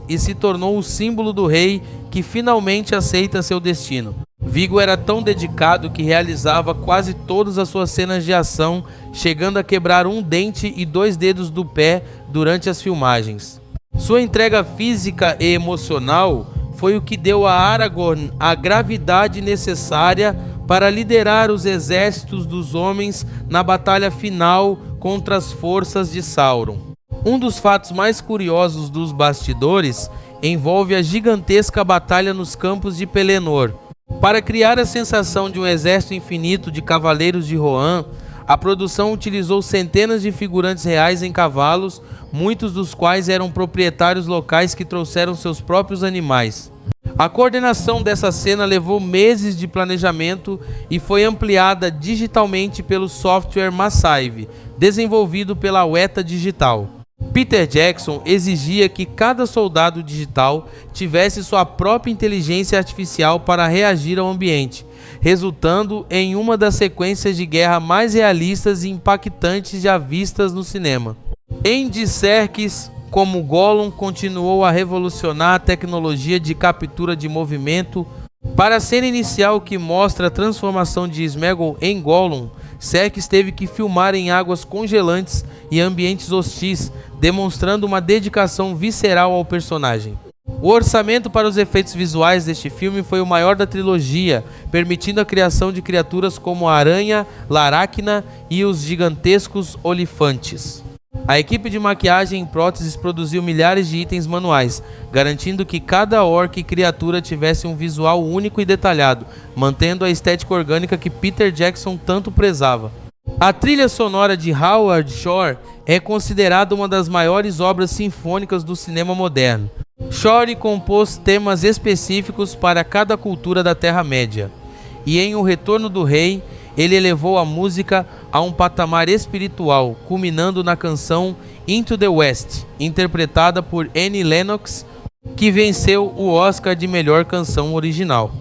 e se tornou o símbolo do rei que finalmente aceita seu destino. Viggo era tão dedicado que realizava quase todas as suas cenas de ação, chegando a quebrar um dente e 2 dedos do pé durante as filmagens. Sua entrega física e emocional foi o que deu a Aragorn a gravidade necessária para liderar os exércitos dos homens na batalha final contra as forças de Sauron. Um dos fatos mais curiosos dos bastidores envolve a gigantesca batalha nos campos de Pelennor. Para criar a sensação de um exército infinito de cavaleiros de Rohan, a produção utilizou centenas de figurantes reais em cavalos, muitos dos quais eram proprietários locais que trouxeram seus próprios animais. A coordenação dessa cena levou meses de planejamento e foi ampliada digitalmente pelo software Massive, desenvolvido pela Weta Digital. Peter Jackson exigia que cada soldado digital tivesse sua própria inteligência artificial para reagir ao ambiente, resultando em uma das sequências de guerra mais realistas e impactantes já vistas no cinema. Andy Serkis, como Gollum, continuou a revolucionar a tecnologia de captura de movimento. Para a cena inicial que mostra a transformação de Sméagol em Gollum, Serkis teve que filmar em águas congelantes e ambientes hostis, demonstrando uma dedicação visceral ao personagem. O orçamento para os efeitos visuais deste filme foi o maior da trilogia, permitindo a criação de criaturas como a aranha, Laracna e os gigantescos olifantes. A equipe de maquiagem em próteses produziu milhares de itens manuais, garantindo que cada orc e criatura tivesse um visual único e detalhado, mantendo a estética orgânica que Peter Jackson tanto prezava. A trilha sonora de Howard Shore é considerada uma das maiores obras sinfônicas do cinema moderno. Shore compôs temas específicos para cada cultura da Terra-média, e em O Retorno do Rei, ele elevou a música a um patamar espiritual, culminando na canção Into the West, interpretada por Annie Lennox, que venceu o Oscar de melhor canção original.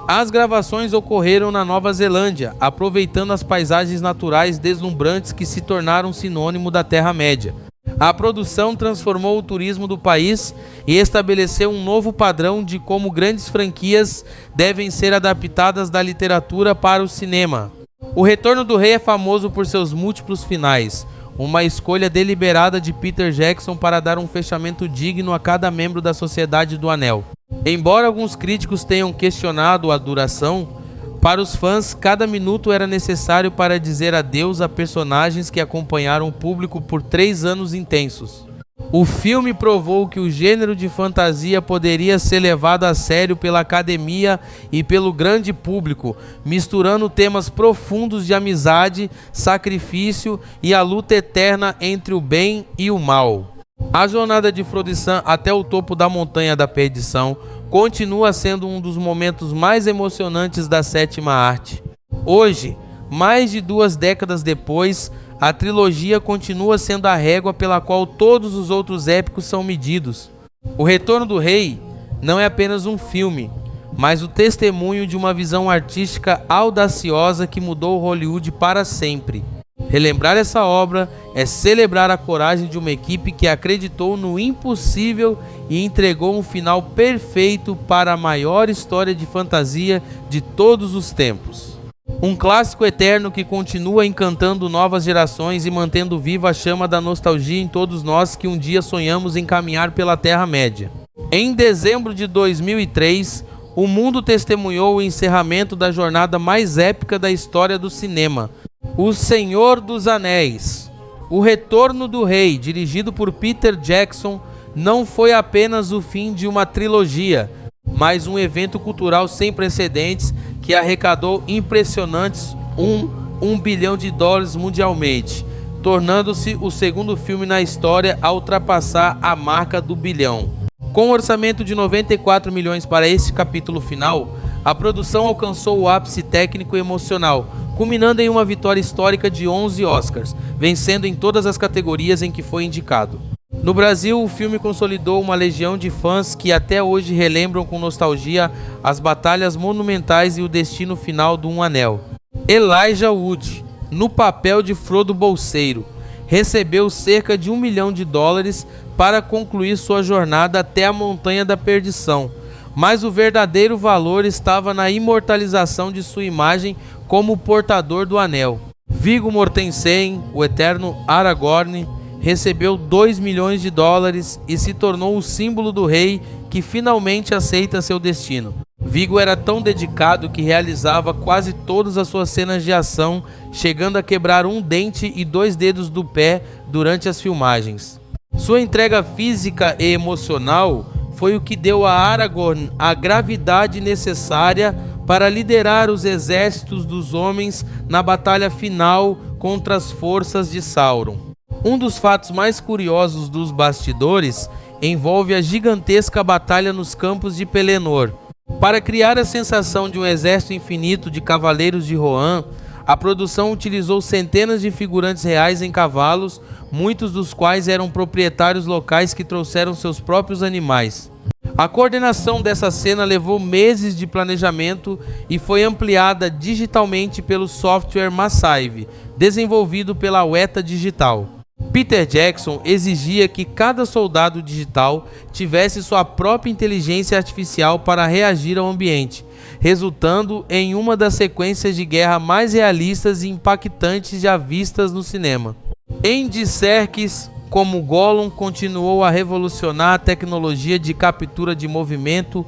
As gravações ocorreram na Nova Zelândia, aproveitando as paisagens naturais deslumbrantes que se tornaram sinônimo da Terra-média. A produção transformou o turismo do país e estabeleceu um novo padrão de como grandes franquias devem ser adaptadas da literatura para o cinema. O Retorno do Rei é famoso por seus múltiplos finais, uma escolha deliberada de Peter Jackson para dar um fechamento digno a cada membro da Sociedade do Anel. Embora alguns críticos tenham questionado a duração, para os fãs, cada minuto era necessário para dizer adeus a personagens que acompanharam o público por 3 anos intensos. O filme provou que o gênero de fantasia poderia ser levado a sério pela academia e pelo grande público, misturando temas profundos de amizade, sacrifício e a luta eterna entre o bem e o mal. A jornada de Frodo e Sam até o topo da Montanha da Perdição continua sendo um dos momentos mais emocionantes da sétima arte. Hoje, mais de 2 décadas depois, a trilogia continua sendo a régua pela qual todos os outros épicos são medidos. O Retorno do Rei não é apenas um filme, mas o testemunho de uma visão artística audaciosa que mudou Hollywood para sempre. Relembrar essa obra é celebrar a coragem de uma equipe que acreditou no impossível e entregou um final perfeito para a maior história de fantasia de todos os tempos. Um clássico eterno que continua encantando novas gerações e mantendo viva a chama da nostalgia em todos nós que um dia sonhamos em caminhar pela Terra-média. Em dezembro de 2003, o mundo testemunhou o encerramento da jornada mais épica da história do cinema, O Senhor dos Anéis. O Retorno do Rei, dirigido por Peter Jackson, não foi apenas o fim de uma trilogia, mas um evento cultural sem precedentes que arrecadou impressionantes $1 bilhão mundialmente, tornando-se o segundo filme na história a ultrapassar a marca do bilhão. Com um orçamento de 94 milhões para esse capítulo final, a produção alcançou o ápice técnico e emocional, culminando em uma vitória histórica de 11 Oscars, vencendo em todas as categorias em que foi indicado. No Brasil, o filme consolidou uma legião de fãs que até hoje relembram com nostalgia as batalhas monumentais e o destino final do Um Anel. Elijah Wood, no papel de Frodo Bolseiro, recebeu cerca de $1 milhão para concluir sua jornada até a Montanha da Perdição, mas o verdadeiro valor estava na imortalização de sua imagem como portador do anel. Viggo Mortensen, o eterno Aragorn, recebeu $2 milhões e se tornou o símbolo do rei que finalmente aceita seu destino. Viggo era tão dedicado que realizava quase todas as suas cenas de ação, chegando a quebrar um dente e 2 dedos do pé durante as filmagens. Sua entrega física e emocional foi o que deu a Aragorn a gravidade necessária para liderar os exércitos dos homens na batalha final contra as forças de Sauron. Um dos fatos mais curiosos dos bastidores envolve a gigantesca batalha nos campos de Pelennor. Para criar a sensação de um exército infinito de cavaleiros de Rohan, a produção utilizou centenas de figurantes reais em cavalos, muitos dos quais eram proprietários locais que trouxeram seus próprios animais. A coordenação dessa cena levou meses de planejamento e foi ampliada digitalmente pelo software Massive, desenvolvido pela Weta Digital. Peter Jackson exigia que cada soldado digital tivesse sua própria inteligência artificial para reagir ao ambiente, resultando em uma das sequências de guerra mais realistas e impactantes já vistas no cinema. Andy Serkis, como Gollum, continuou a revolucionar a tecnologia de captura de movimento.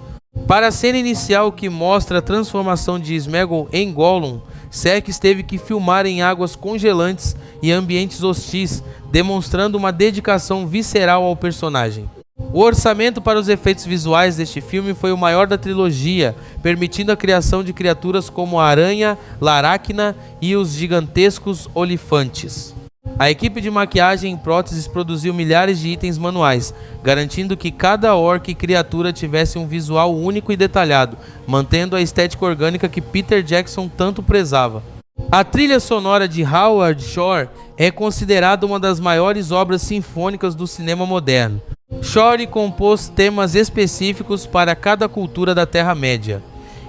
Para a cena inicial que mostra a transformação de Sméagol em Gollum, Serkis teve que filmar em águas congelantes e ambientes hostis, demonstrando uma dedicação visceral ao personagem. O orçamento para os efeitos visuais deste filme foi o maior da trilogia, permitindo a criação de criaturas como a aranha, Laracna e os gigantescos olifantes. A equipe de maquiagem e próteses produziu milhares de itens manuais, garantindo que cada orc e criatura tivesse um visual único e detalhado, mantendo a estética orgânica que Peter Jackson tanto prezava. A trilha sonora de Howard Shore é considerada uma das maiores obras sinfônicas do cinema moderno. Shore compôs temas específicos para cada cultura da Terra-média,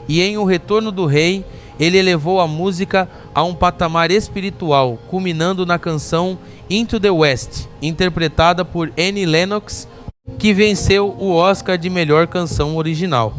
e em O Retorno do Rei, ele elevou a música a um patamar espiritual, culminando na canção Into the West, interpretada por Annie Lennox, que venceu o Oscar de melhor canção original.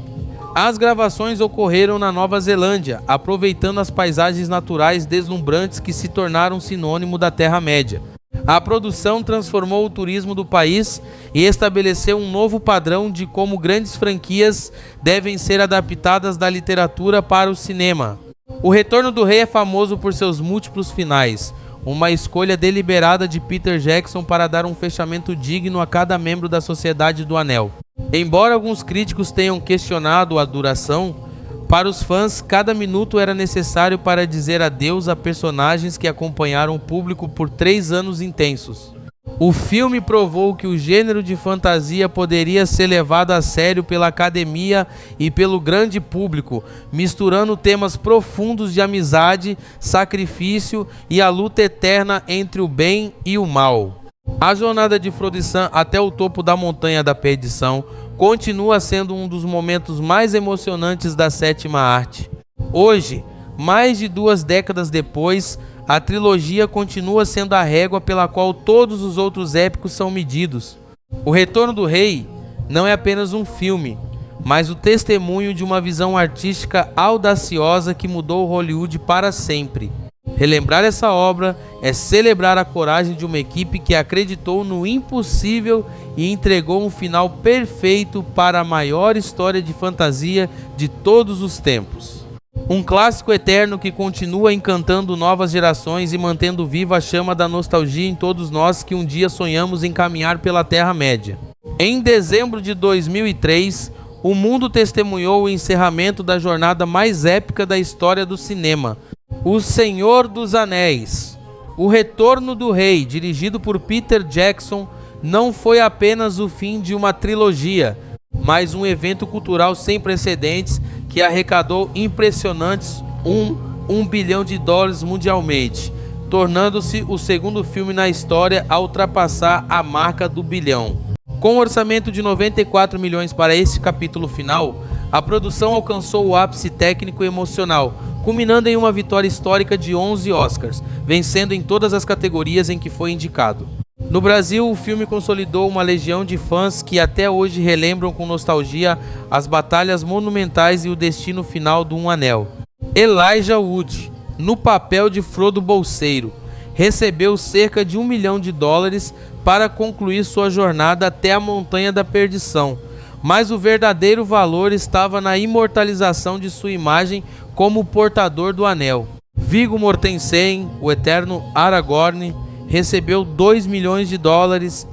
As gravações ocorreram na Nova Zelândia, aproveitando as paisagens naturais deslumbrantes que se tornaram sinônimo da Terra-média. A produção transformou o turismo do país e estabeleceu um novo padrão de como grandes franquias devem ser adaptadas da literatura para o cinema. O Retorno do Rei é famoso por seus múltiplos finais, uma escolha deliberada de Peter Jackson para dar um fechamento digno a cada membro da Sociedade do Anel. Embora alguns críticos tenham questionado a duração, para os fãs, cada minuto era necessário para dizer adeus a personagens que acompanharam o público por 3 anos intensos. O filme provou que o gênero de fantasia poderia ser levado a sério pela academia e pelo grande público, misturando temas profundos de amizade, sacrifício e a luta eterna entre o bem e o mal. A jornada de Frodo e Sam até o topo da Montanha da Perdição continua sendo um dos momentos mais emocionantes da 7ª arte. Hoje, mais de 2 décadas depois, a trilogia continua sendo a régua pela qual todos os outros épicos são medidos. O Retorno do Rei não é apenas um filme, mas o testemunho de uma visão artística audaciosa que mudou Hollywood para sempre. Relembrar essa obra é celebrar a coragem de uma equipe que acreditou no impossível e entregou um final perfeito para a maior história de fantasia de todos os tempos. Um clássico eterno que continua encantando novas gerações e mantendo viva a chama da nostalgia em todos nós que um dia sonhamos em caminhar pela Terra-média. Em dezembro de 2003, o mundo testemunhou o encerramento da jornada mais épica da história do cinema, O Senhor dos Anéis. O Retorno do Rei, dirigido por Peter Jackson, não foi apenas o fim de uma trilogia, mas um evento cultural sem precedentes que arrecadou impressionantes $1 bilhão mundialmente, tornando-se o segundo filme na história a ultrapassar a marca do bilhão. Com um orçamento de 94 milhões para este capítulo final, a produção alcançou o ápice técnico e emocional, culminando em uma vitória histórica de 11 Oscars, vencendo em todas as categorias em que foi indicado. No Brasil, o filme consolidou uma legião de fãs que até hoje relembram com nostalgia as batalhas monumentais e o destino final do Um Anel. Elijah Wood, no papel de Frodo Bolseiro, recebeu cerca de $1 milhão para concluir sua jornada até a Montanha da Perdição, mas o verdadeiro valor estava na imortalização de sua imagem como o portador do anel. Viggo Mortensen, o eterno Aragorn, recebeu $2 milhões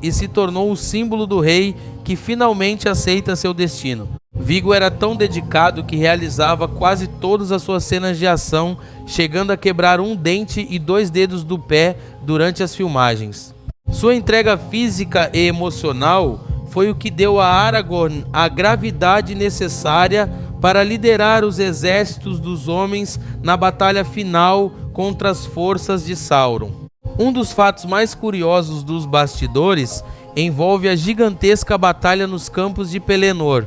e se tornou o símbolo do rei que finalmente aceita seu destino. Viggo era tão dedicado que realizava quase todas as suas cenas de ação, chegando a quebrar um dente e 2 dedos do pé durante as filmagens. Sua entrega física e emocional foi o que deu a Aragorn a gravidade necessária para liderar os exércitos dos homens na batalha final contra as forças de Sauron. Um dos fatos mais curiosos dos bastidores envolve a gigantesca batalha nos campos de Pelennor.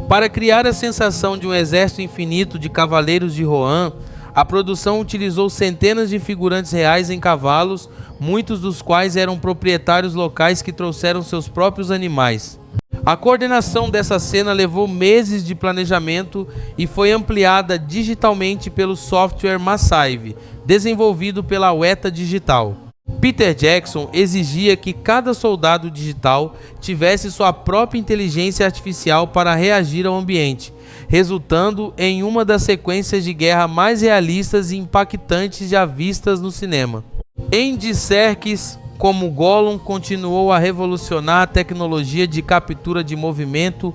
Para criar a sensação de um exército infinito de cavaleiros de Rohan, a produção utilizou centenas de figurantes reais em cavalos, muitos dos quais eram proprietários locais que trouxeram seus próprios animais. A coordenação dessa cena levou meses de planejamento e foi ampliada digitalmente pelo software Massive, desenvolvido pela Weta Digital. Peter Jackson exigia que cada soldado digital tivesse sua própria inteligência artificial para reagir ao ambiente, resultando em uma das sequências de guerra mais realistas e impactantes já vistas no cinema. Andy Serkis, como Gollum, continuou a revolucionar a tecnologia de captura de movimento.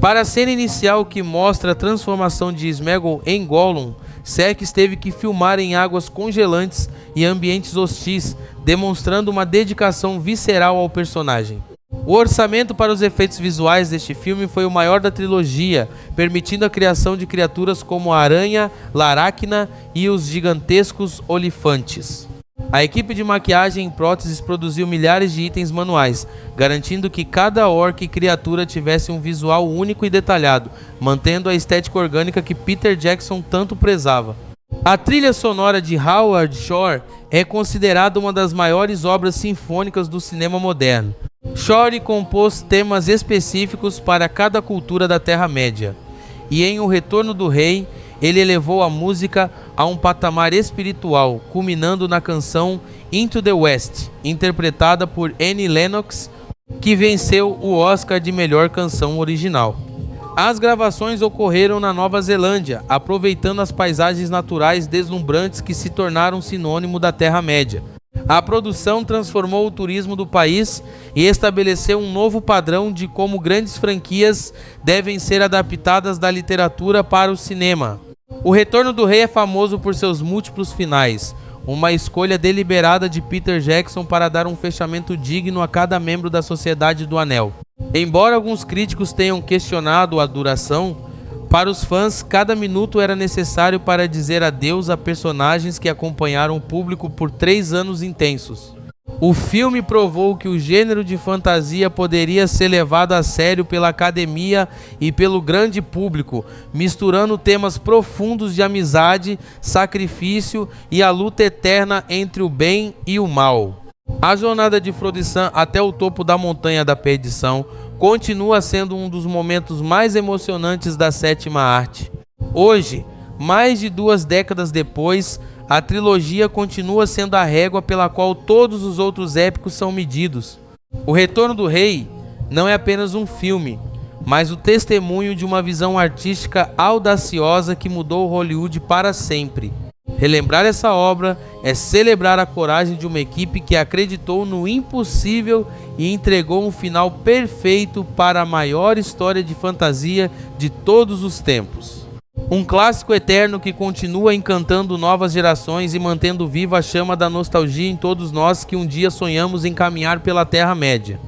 Para a cena inicial que mostra a transformação de Sméagol em Gollum, Serkis teve que filmar em águas congelantes e ambientes hostis, demonstrando uma dedicação visceral ao personagem. O orçamento para os efeitos visuais deste filme foi o maior da trilogia, permitindo a criação de criaturas como a aranha, Laracna e os gigantescos olifantes. A equipe de maquiagem e próteses produziu milhares de itens manuais, garantindo que cada orc e criatura tivesse um visual único e detalhado, mantendo a estética orgânica que Peter Jackson tanto prezava. A trilha sonora de Howard Shore é considerada uma das maiores obras sinfônicas do cinema moderno. Shore compôs temas específicos para cada cultura da Terra-média, e em O Retorno do Rei, ele elevou a música a um patamar espiritual, culminando na canção Into the West, interpretada por Annie Lennox, que venceu o Oscar de melhor canção original. As gravações ocorreram na Nova Zelândia, aproveitando as paisagens naturais deslumbrantes que se tornaram sinônimo da Terra-média. A produção transformou o turismo do país e estabeleceu um novo padrão de como grandes franquias devem ser adaptadas da literatura para o cinema. O Retorno do Rei é famoso por seus múltiplos finais, uma escolha deliberada de Peter Jackson para dar um fechamento digno a cada membro da Sociedade do Anel. Embora alguns críticos tenham questionado a duração, para os fãs, cada minuto era necessário para dizer adeus a personagens que acompanharam o público por 3 anos intensos. O filme provou que o gênero de fantasia poderia ser levado a sério pela academia e pelo grande público, misturando temas profundos de amizade, sacrifício e a luta eterna entre o bem e o mal. A jornada de Frodo e Sam até o topo da Montanha da Perdição continua sendo um dos momentos mais emocionantes da 7ª arte. Hoje, mais de 2 décadas depois, a trilogia continua sendo a régua pela qual todos os outros épicos são medidos. O Retorno do Rei não é apenas um filme, mas o testemunho de uma visão artística audaciosa que mudou Hollywood para sempre. Relembrar essa obra é celebrar a coragem de uma equipe que acreditou no impossível e entregou um final perfeito para a maior história de fantasia de todos os tempos. Um clássico eterno que continua encantando novas gerações e mantendo viva a chama da nostalgia em todos nós que um dia sonhamos em caminhar pela Terra-média.